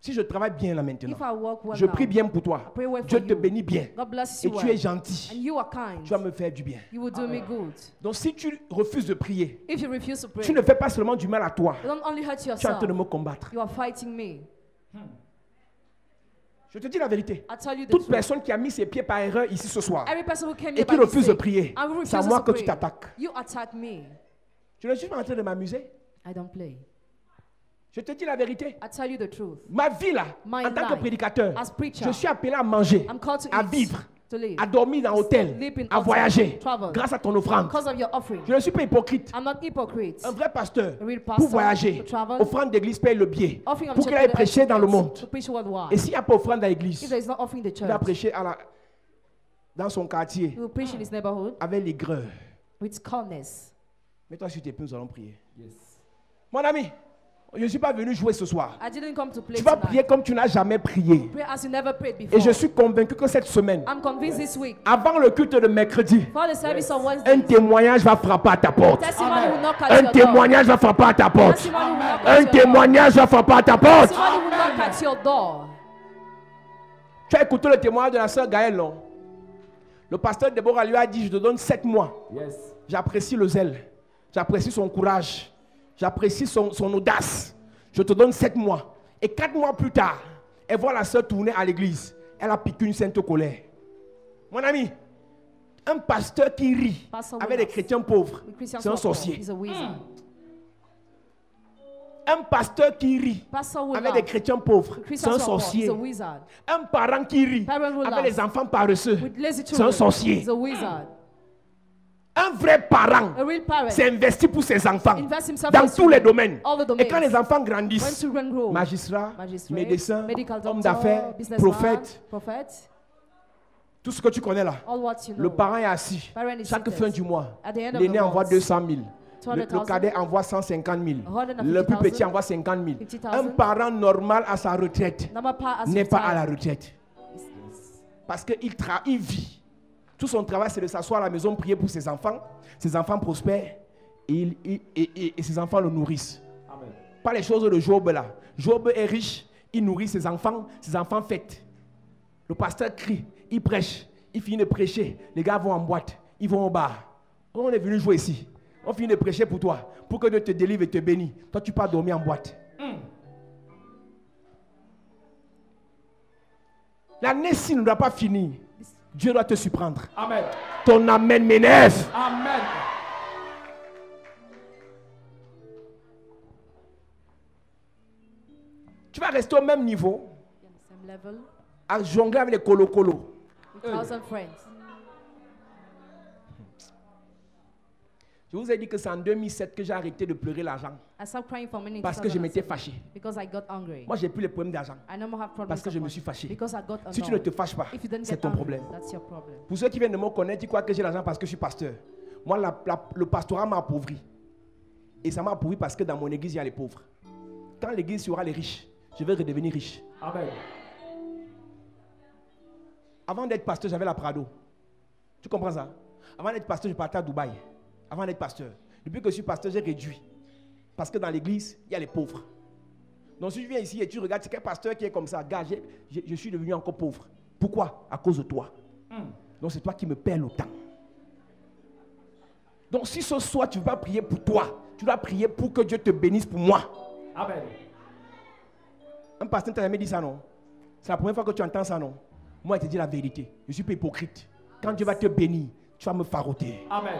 Si je travaille bien là maintenant, If I work well je now, prie bien pour toi. pray well Dieu for te you. bénit bien. God bless Et you tu es well. gentil. And you are kind. Tu vas me faire du bien. You will do me good. Donc si tu refuses de prier, If you refuse to pray, tu ne fais pas seulement du mal à toi. you don't only hurt Tu es en yourself, train de me combattre. you are fighting me. Je te dis la vérité. I tell you the Toute truth. personne qui a mis ses pieds par erreur ici ce soir Every person who came et here qui by refuse de mistake, prier, and who c'est à refuses moi to que tu pray, t'attaques. you attack me. Je ne suis pas en train de m'amuser. I don't play. Je te dis la vérité. I tell you the truth. Ma vie là, My en tant que life, prédicateur, as preacher, je suis appelé à manger, I'm called to à eat, vivre, to live, à dormir dans l'hôtel, Sleep in à hotel, voyager, travel. grâce à ton offrande. because of your offering. Je ne suis pas hypocrite. I'm not hypocrite. Un vrai pasteur, A real pour pastor, voyager, to travel, offrande d'église paye le billet, offering of pour church qu'il aille to the prêcher dans le estimates, monde. to preach worldwide. Et s'il n'y a pas offrande à If l'église, there is no offering in the il va church, prêcher dans son quartier he will preach in his neighborhood avec l'aigreur. with calmness. Mets-toi sur tes pieds, nous allons prier. Yes. Mon ami, je ne suis pas venu jouer ce soir. I didn't come to play Tu vas tonight. prier comme tu n'as jamais prié. Pray as you never prayed Et before. je suis convaincu que cette semaine, I'm convinced this week, avant le culte de mercredi, for the service on un Wednesday, témoignage va frapper à ta porte. testimony will knock at Un your door. témoignage va frapper à ta porte. Testimony will knock Un at your door. témoignage va frapper à ta porte. Testimony will knock at your door. Tu as écouté le témoignage de la sœur Gaëlle, non? Le pasteur Déborah lui a dit, je te donne 7 mois. Yes. J'apprécie le zèle. J'apprécie son courage. J'apprécie son audace. Je te donne 7 mois. Et 4 mois plus tard, elle voit la sœur tourner à l'église. Elle a piqué une sainte colère. Mon ami, un pasteur qui rit Pastor avec des Williams. chrétiens pauvres, The Christians c'est un who are poor, sorcier. he's a wizard. Un pasteur qui rit Pastor avec Williams. des chrétiens pauvres, The c'est Christians un who are poor, sorcier. he's a wizard. Un parent qui rit Parent who avec laughs les enfants paresseux, with lazy c'est un children, sorcier. he's a wizard. Un vrai parent A real parent s'est investi pour ses enfants invests himself dans in tous les children, domaines. all the Et domains. quand les enfants When grandissent, children grow, magistrat, magistrate, médecin, medical homme doctor, d'affaires, businessman, prophète, prophet, tout ce que tu connais là. all what you know. Le parent est assis. Parent is Chaque seated. fin du mois, At the end of l'aîné the envoie month, 200 000. Le 200,000. cadet envoie 150 000. 150,000. Le plus petit envoie 50 000. 50,000. Un parent normal à sa retraite Number part as n'est pas à la retired. retraite. Parce qu'il il vit. Tout son travail, c'est de s'asseoir à la maison, prier pour ses enfants. Ses enfants prospèrent et ses enfants le nourrissent. Amen. Pas les choses de Job là. Job est riche, il nourrit ses enfants fêtent. Le pasteur crie, il prêche, il finit de prêcher. Les gars vont en boîte, ils vont au bar. On est venu jouer ici. On finit de prêcher pour toi, pour que Dieu te délivre et te bénisse. Toi, tu pars dormir en boîte. L'année-ci ne doit pas finir. Dieu doit te surprendre. Amen. Ton amen m'énerve. Amen. Tu vas rester au même niveau Same level, à jongler avec les colo-colo. with 1,000 friends. Je vous ai dit que c'est en 2007 que j'ai arrêté de pleurer l'argent. I stopped crying for money in Parce que je m'étais 2007 fâché. because I got hungry. Moi, j'ai plus les problèmes d'argent. I no more have problems Parce que of je me money suis fâché. because I got Si tu ne te annoyed. fâches pas, If you don't c'est get ton angry, problème. that's your problem. Pour ceux qui viennent de me connaître, ils croient que j'ai l'argent parce que je suis pasteur. Moi, le pastorat m'a appauvri. Et ça m'a appauvri parce que dans mon église, il y a les pauvres. Quand l'église sera les riches, je vais redevenir riche. Amen. Avant d'être pasteur, j'avais la Prado. Tu comprends ça? Avant d'être pasteur, je partais à Dubaï. Avant d'être pasteur. Depuis que je suis pasteur, j'ai réduit. Parce que dans l'église, il y a les pauvres. Donc si je viens ici et tu regardes, c'est quel pasteur qui est comme ça? Gars, je suis devenu encore pauvre. Pourquoi? À cause de toi. Donc c'est toi qui me perds le temps. Donc si ce soir tu ne veux pas prier pour toi, tu dois prier pour que Dieu te bénisse pour moi. Amen. Un pasteur t'a jamais dit ça, non? C'est la première fois que tu entends ça, non? Moi, je te dis la vérité. Je ne suis pas hypocrite. Quand Dieu va te bénir, tu vas me faroter. Amen.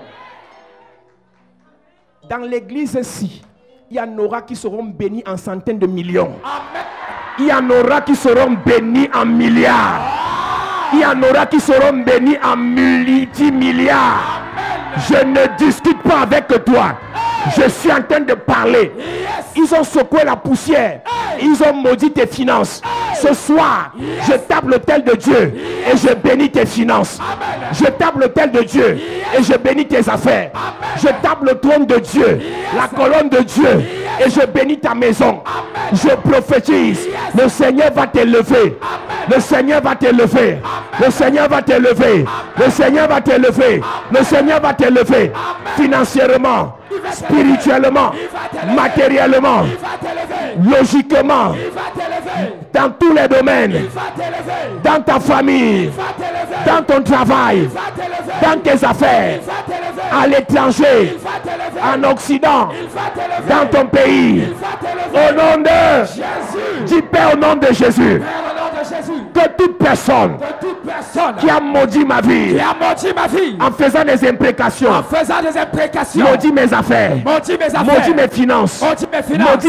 Dans l'église-ci, il y en aura qui seront bénis en centaines de millions. Amen. Il y en aura qui seront bénis en milliards. Il y en aura qui seront bénis en multi-milliards. Je ne discute pas avec toi. Je suis en train de parler. Ils ont secoué la poussière. Ils ont maudit tes finances. Ce soir, je tape l'autel de Dieu et je bénis tes finances. Je tape l'autel de Dieu et je bénis tes affaires. Je tape le trône de Dieu, la colonne de Dieu et je bénis ta maison. Je prophétise. Le Seigneur va t'élever. Le Seigneur va t'élever. Le Seigneur va t'élever. Le Seigneur va t'élever. Le Seigneur va t'élever financièrement, spirituellement, matériellement, logiquement, dans tous les domaines, dans ta famille, dans ton travail, dans tes affaires, à l'étranger, en Occident, dans ton pays. Au nom de Jésus. Dis Père au nom de Jésus. Que toute personne qui a maudit ma vie, en faisant des imprécations, maudit mes affaires, maudit mes finances, maudit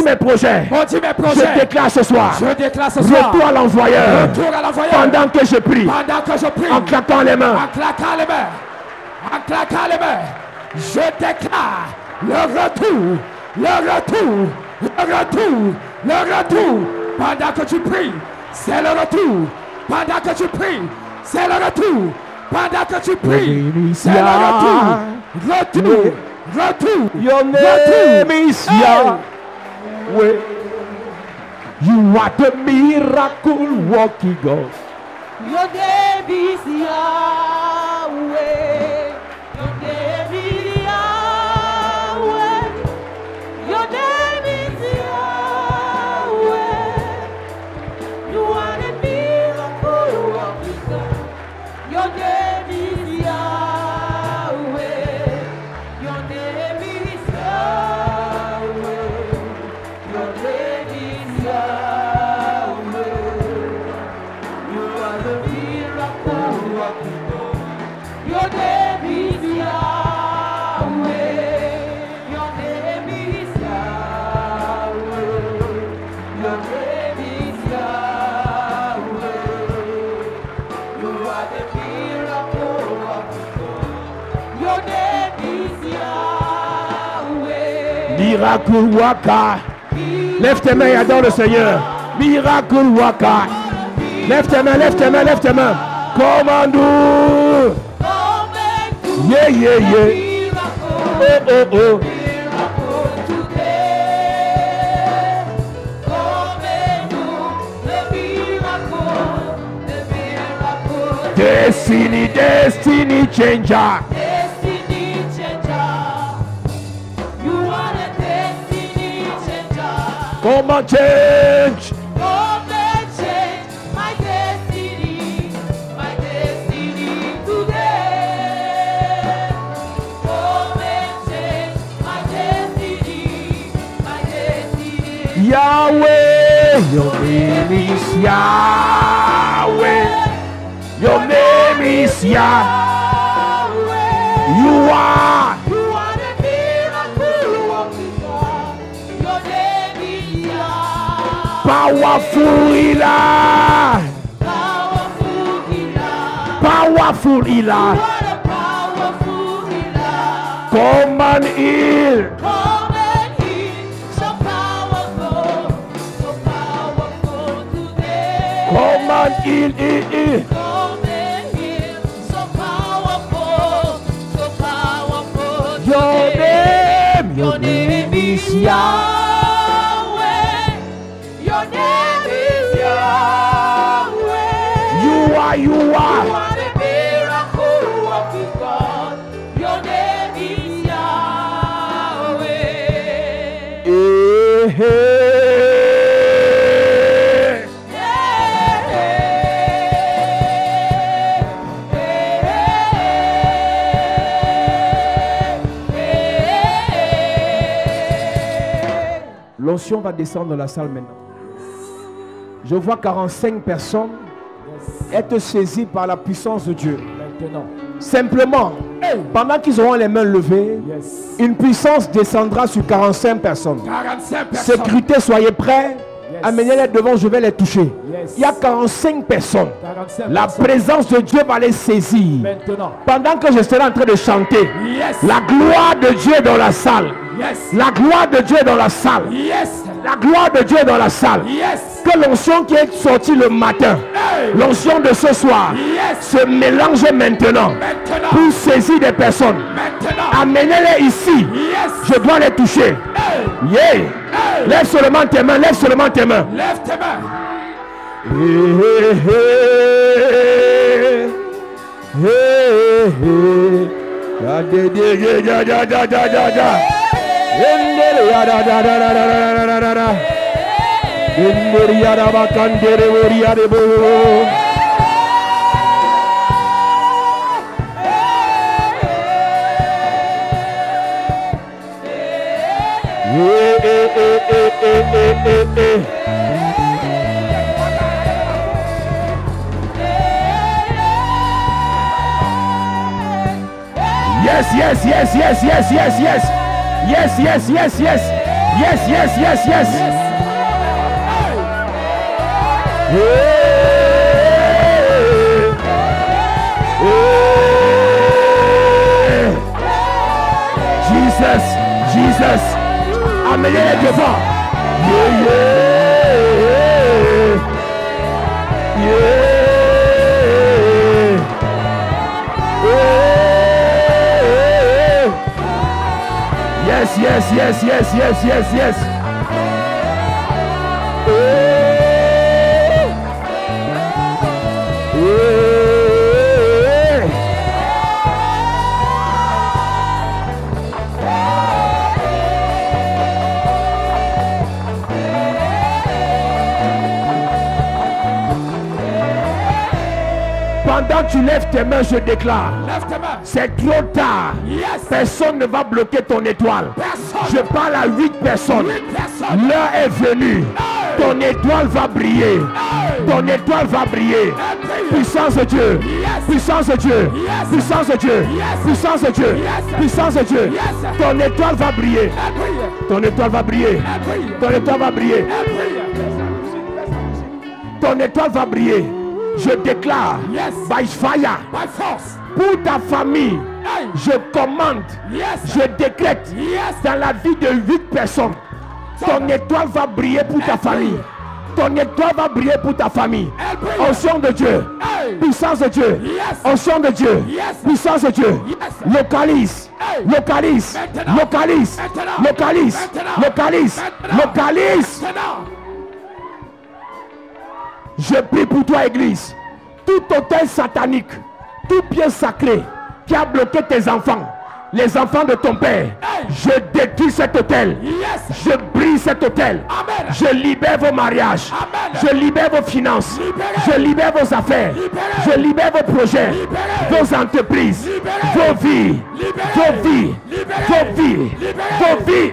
mes projets, je déclare ce soir retour à l'envoyeur pendant que je prie, en claquant les mains. En claquant les mains, je déclare le retour, le retour, le retour, le retour. Pendant que tu pries, c'est le retour. Pendant que tu pries, c'est le retour. Pendant que tu pries, c'est le retour. Retour, retour. Your name is Yahweh. You are the miracle working God. Your name is Yahweh. Your name is Yahweh. Your name is Yahweh. You are the miracle working God. Your name is Yahweh. Your name is Yahweh. Your name is Yahweh. You are the miracle working God. Your name is Yahweh. Your name is Yahweh. Your name is Yahweh. You are the miracle working God. Your name is Yahweh. Miracle Waka. Lève tes mains et adore le Seigneur. Miracle Waka. Lève tes mains, lève tes mains, lève tes mains. Commando. Yeah, yeah, yeah. Oh, oh, oh. Destiny, destiny changer. Destiny changer. You are the destiny changer. Come on, change. Come and change my destiny today. Come and change my destiny. Yahweh, your name is Yahweh. Your name is Yahweh. You are. You are the miracle working God. Your name is Yahweh. Powerful healer. Powerful healer. Powerful You healer. are the powerful healer. Come and heal. Come and heal. So powerful today. Come and heal, heal, heal. Come and heal. So powerful Your name is Yahweh. Your name is Yahweh. You are, you You are. are the miracle working God. Your name is Yahweh. Eh, eh. L'onction va descendre dans la salle maintenant. Je vois 45 personnes être saisies par la puissance de Dieu. Maintenant. Simplement, pendant qu'ils auront les mains levées, une puissance descendra sur 45 personnes. 45 personnes. Sécurité, soyez prêts. Amenez-les devant, je vais les toucher. Il y a 45 personnes. 45 La personnes. présence de Dieu va les saisir. Maintenant. Pendant que je serai en train de chanter, la gloire de Dieu est dans la salle. La gloire de Dieu est dans la salle. La gloire de Dieu est dans la salle. Que l'onction qui est sortie le matin, l'onction de ce soir, se mélange maintenant pour saisir des personnes. Amenez-les ici. Je dois les toucher. Lève seulement tes mains, lève seulement tes mains. Lève tes mains. Yes, yes, yes, yes, yes, yes, yes. Yes, yes, yes, yes. Yes, yes, yes, yes. Jesus, Jesus. Amenez-les devant. Yes, yes, yes, yes, yes, yes, yes. Pendant que tu lèves tes mains, je déclare, c'est trop tard. Personne ne va bloquer ton étoile. Je parle à 8 personnes. L'heure est venue. Ton étoile va briller. Ton étoile va briller. Puissance de Dieu. Puissance de Dieu. Puissance de Dieu. Puissance de Dieu. Puissance de Dieu. Ton étoile va briller. Ton étoile va briller. Ton étoile va briller. Ton étoile va briller. Je déclare, by fire, by force, pour ta famille, je commande, je décrète dans la vie de 8 personnes, ton étoile va briller pour ta famille. Ton étoile va briller pour ta famille. Onction de Dieu, puissance de Dieu, onction de Dieu, puissance de Dieu. Localise, localise, localise, localise, localise, localise. Je prie pour toi, Église. Tout autel satanique, tout pied sacré qui a bloqué tes enfants, les enfants de ton père, je détruis cet autel. Je brise cet autel. Je libère vos mariages. Je libère vos finances. Je libère vos affaires. Je libère vos projets, vos entreprises, vos vies, vos vies, vos vies, vos vies.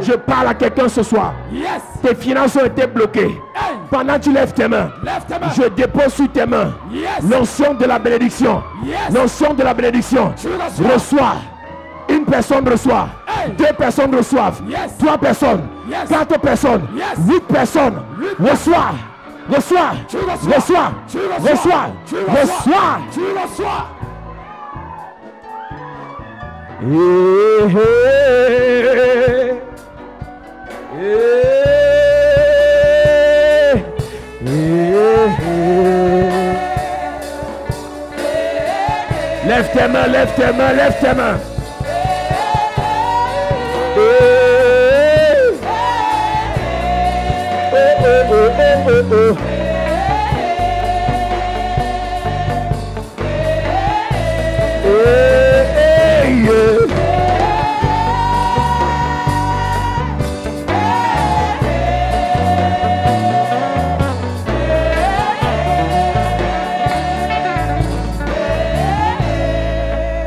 Je parle à quelqu'un ce soir. Tes finances ont été bloquées. Pendant que tu lèves tes mains, je dépose sur tes mains l'onction de la bénédiction. L'onction de la bénédiction. Reçois. Une personne reçoit. 2 personnes reçoivent. 3 personnes. 4 personnes. 8 personnes. Reçois. Reçois. Reçois. Reçois. Reçois. Lève tes mains, lève tes mains, lève tes mains.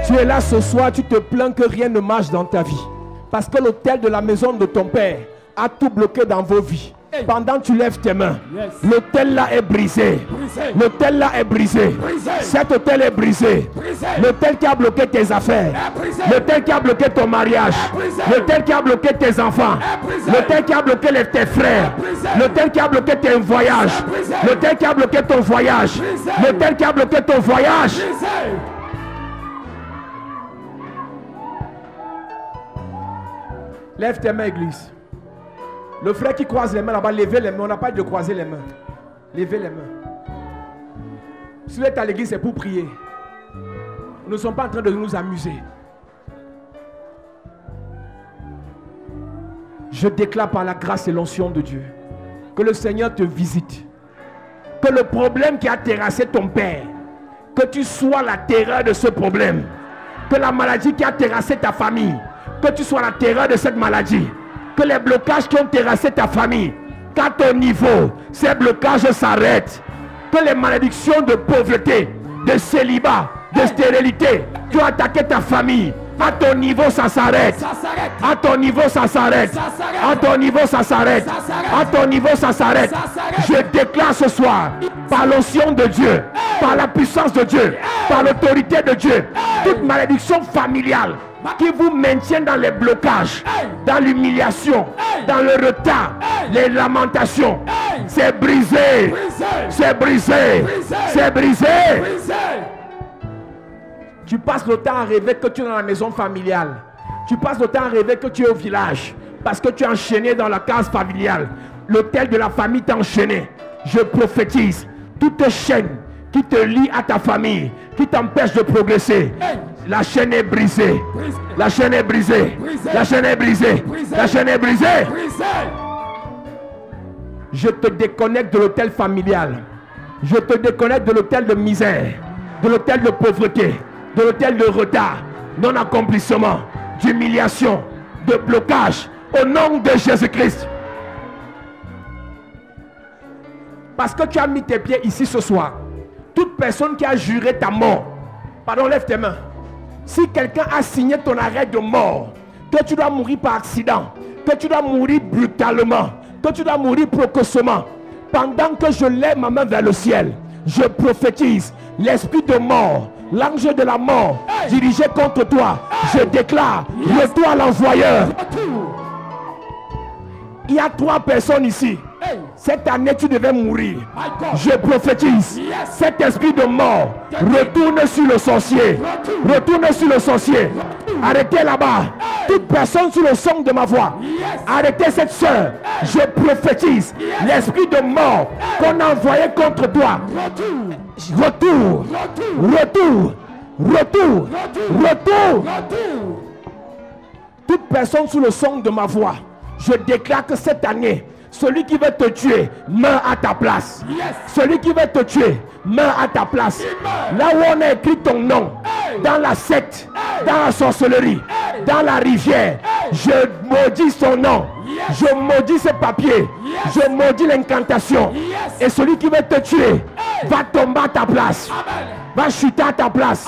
Tu es là ce soir, tu te plains que rien ne marche dans ta vie. Parce que l'autel de la maison de ton père a tout bloqué dans vos vies. Pendant que tu lèves tes mains, l'autel là est brisé. L'autel là est brisé. Cet autel est brisé. L'autel qui a bloqué tes affaires. L'autel qui a bloqué ton mariage. L'autel qui a bloqué tes enfants. L'autel qui a bloqué tes frères. L'autel qui a bloqué tes voyages. L'autel qui a bloqué ton voyage. L'autel qui a bloqué ton voyage. Lève tes mains, église. Le frère qui croise les mains là-bas, levez les mains. On n'a pas de croiser les mains. Levez les mains. Si vous êtes à l'église, c'est pour prier. Nous ne sommes pas en train de nous amuser. Je déclare par la grâce et l'onction de Dieu que le Seigneur te visite. Que le problème qui a terrassé ton père, que tu sois la terreur de ce problème. Que la maladie qui a terrassé ta famille, que tu sois la terreur de cette maladie. Que les blocages qui ont terrassé ta famille, qu'à ton niveau, ces blocages s'arrêtent. Que les malédictions de pauvreté, de célibat, de stérilité qui ont attaqué ta famille, à ton niveau ça s'arrête. À ton niveau ça s'arrête. À ton niveau ça s'arrête. À ton niveau ça s'arrête. Je déclare ce soir, par l'onction de Dieu, par la puissance de Dieu, par l'autorité de Dieu, toute malédiction familiale qui vous maintient dans les blocages, dans l'humiliation, dans le retard, les lamentations, c'est brisé, c'est brisé, c'est brisé. Tu passes le temps à rêver que tu es dans la maison familiale. Tu passes le temps à rêver que tu es au village parce que tu es enchaîné dans la case familiale. L'autel de la famille t'a enchaîné. Je prophétise, toute chaîne qui te lie à ta famille, qui t'empêche de progresser, la chaîne est brisée. La chaîne est brisée. La chaîne est brisée. La chaîne est brisée. Je te déconnecte de l'autel familial. Je te déconnecte de l'autel de misère, de l'autel de pauvreté, de l'autel de retard, non-accomplissement, d'humiliation, de blocage, au nom de Jésus-Christ. Parce que tu as mis tes pieds ici ce soir, toute personne qui a juré ta mort, pardon, lève tes mains. Si quelqu'un a signé ton arrêt de mort, que tu dois mourir par accident, que tu dois mourir brutalement, que tu dois mourir précocement, pendant que je lève ma main vers le ciel, je prophétise l'esprit de mort, l'ange de la mort dirigé contre toi. Je déclare, retour à l'envoyeur. Il y a 3 personnes ici. Cette année tu devais mourir. Je prophétise, cet esprit de mort retourne sur le sorcier. Retourne sur le sorcier. Arrêtez là-bas. Toute personne sous le son de ma voix, arrêtez cette soeur. Je prophétise l'esprit de mort qu'on a envoyé contre toi. Retour. Retour. Retour. Retour. Toute personne sous le son de ma voix, je déclare que cette année, celui qui veut te tuer meurt à ta place. Celui qui veut te tuer meurt à ta place. Là où on a écrit ton nom, dans la secte, dans la sorcellerie, dans la rivière, je maudis son nom. Je maudis ses papiers. Je maudis l'incantation. Et celui qui veut te tuer va tomber à ta place. Va chuter à ta place.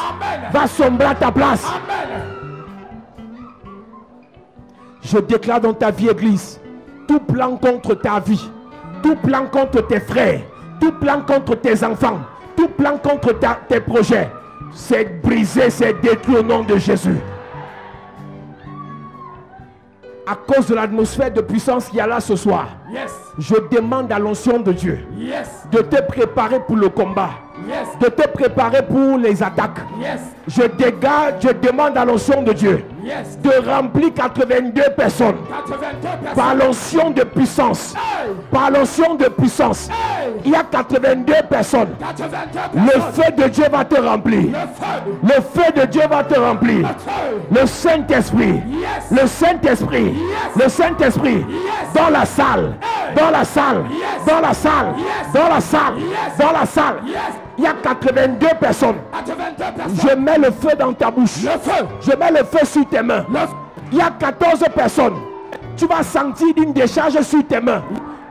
Va sombrer à ta place. Je déclare dans ta vie, église, tout plan contre ta vie, tout plan contre tes frères, tout plan contre tes enfants, tout plan contre tes projets, c'est brisé, c'est détruit au nom de Jésus. À cause de l'atmosphère de puissance qu'il y a là ce soir, je demande à l'onction de Dieu de te préparer pour le combat, de te préparer pour les attaques. Je demande à l'onction de Dieu de remplir 82 personnes par l'onction de puissance. Par l'onction de puissance, il y a 82 personnes. Le feu de Dieu va te remplir. Le feu de Dieu va te remplir. Le Saint-Esprit, le Saint-Esprit, le Saint-Esprit dans la salle, dans la salle, dans la salle, dans la salle, dans la salle. Il y a 82 personnes. Je mets le feu dans ta bouche. Je mets le feu sur tes mains. Il y a 14 personnes. Tu vas sentir une décharge sur tes mains.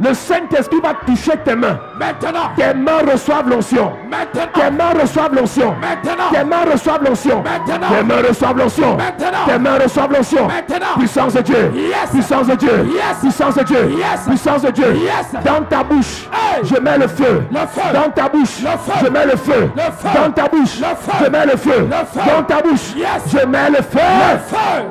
Le Saint-Esprit va toucher tes mains. Maintenant. Tes mains reçoivent l'onction. Maintenant. Tes mains reçoivent l'onction. Maintenant. Tes mains reçoivent l'onction. Maintenant. Tes mains reçoivent l'onction. Maintenant. Tes mains reçoivent l'onction. Maintenant. Puissance de Dieu. Yes. Puissance de Dieu. Yes. Puissance de Dieu. Yes. Puissance de Dieu. Yes. Dans ta bouche, Hey. je mets le feu. Le feu. Dans ta bouche, Le feu. je mets le feu. Le feu. Dans ta bouche, Le feu. je mets le feu. Le feu. Dans ta bouche, Yes. je mets le feu. Le feu.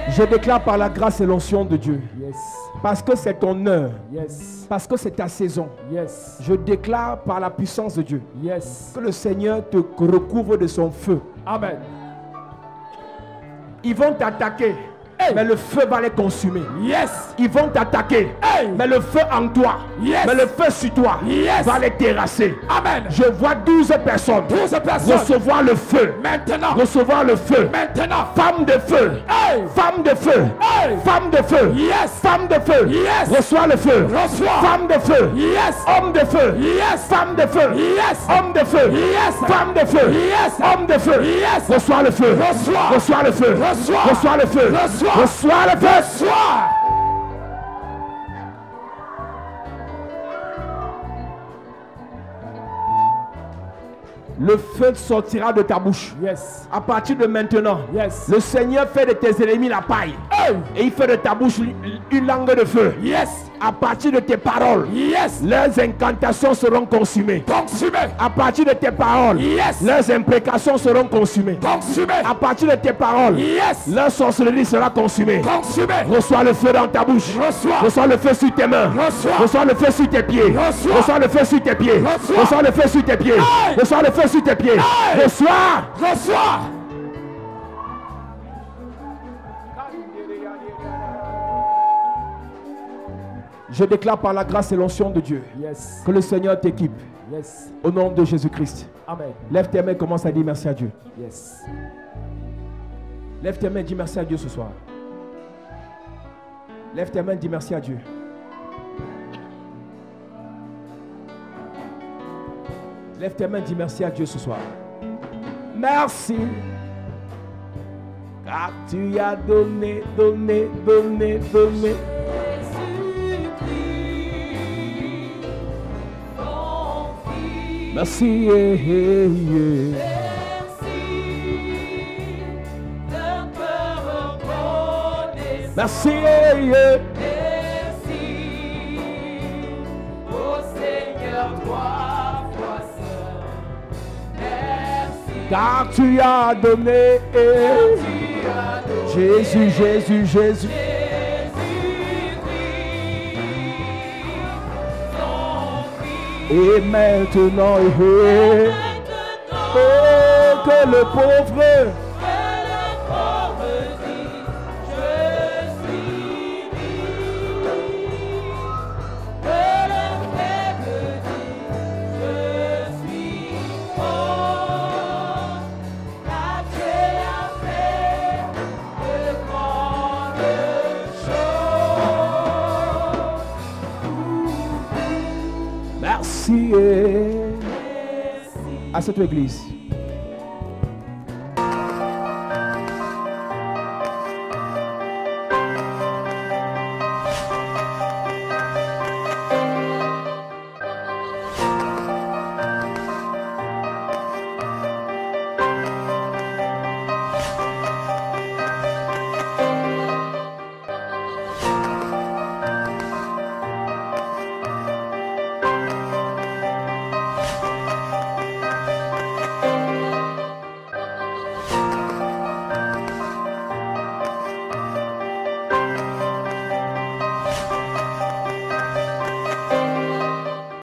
Je déclare par la grâce et l'onction de Dieu, Yes. parce que c'est ton heure, Yes. parce que c'est ta saison. Yes. Je déclare par la puissance de Dieu Yes. que le Seigneur te recouvre de son feu. Amen. Ils vont t'attaquer, Hey. mais le feu va les consumer. Yes. Ils vont t'attaquer, Hey. mais le feu en toi, Yes. mais le feu sur toi Yes. va les terrasser. Amen. Je vois 12 personnes 12 personnes. recevoir le feu. Maintenant. Recevoir le feu. Maintenant. Femme de feu. Hey. Femme de feu. Hey. Femme de feu. Yes. Femme de feu. Yes. Reçois le feu. Reçois. Femme de feu. Yes. Homme de feu. Yes. Femme de feu. Yes. Homme de feu. Yes. Femme de feu. Yes. Homme de feu. Yes. Reçois le feu. Reçois. Reçois le feu. Reçois. Reçois le feu. Reçois. Reçois le feu. Reçois. Le feu sortira de ta bouche. Yes. À partir de maintenant, Yes. le Seigneur fait de tes ennemis la paille. Hey. Et il fait de ta bouche une langue de feu. Yes. À partir de tes paroles, Yes. leurs incantations seront consumées. Consumé. À partir de tes paroles, Yes. leurs imprécations seront consumées. Consumé. À partir de tes paroles, Yes. leur sorcellerie sera consumée. Consumé. Reçois le feu dans ta bouche. Reçois. Reçois le feu sur tes mains. Reçois. Reçois le feu sur tes pieds. Reçois. Reçois le feu sur tes pieds. Reçois. Reçois le feu sur tes pieds. Hey. Reçois le feu sur tes pieds. Hey. Reçois. Reçois. Je déclare par la grâce et l'onction de Dieu Yes. que le Seigneur t'équipe. Yes. Au nom de Jésus-Christ. Amen. Lève tes mains et commence à dire merci à Dieu. Yes. Lève tes mains et dis merci à Dieu ce soir. Lève tes mains et dis merci à Dieu. Lève tes mains et dis merci à Dieu ce soir. Merci. Car tu as donné. Merci. Merci. Car tu as donné. Jésus. Et maintenant, oh, que le pauvre merci. À cette église.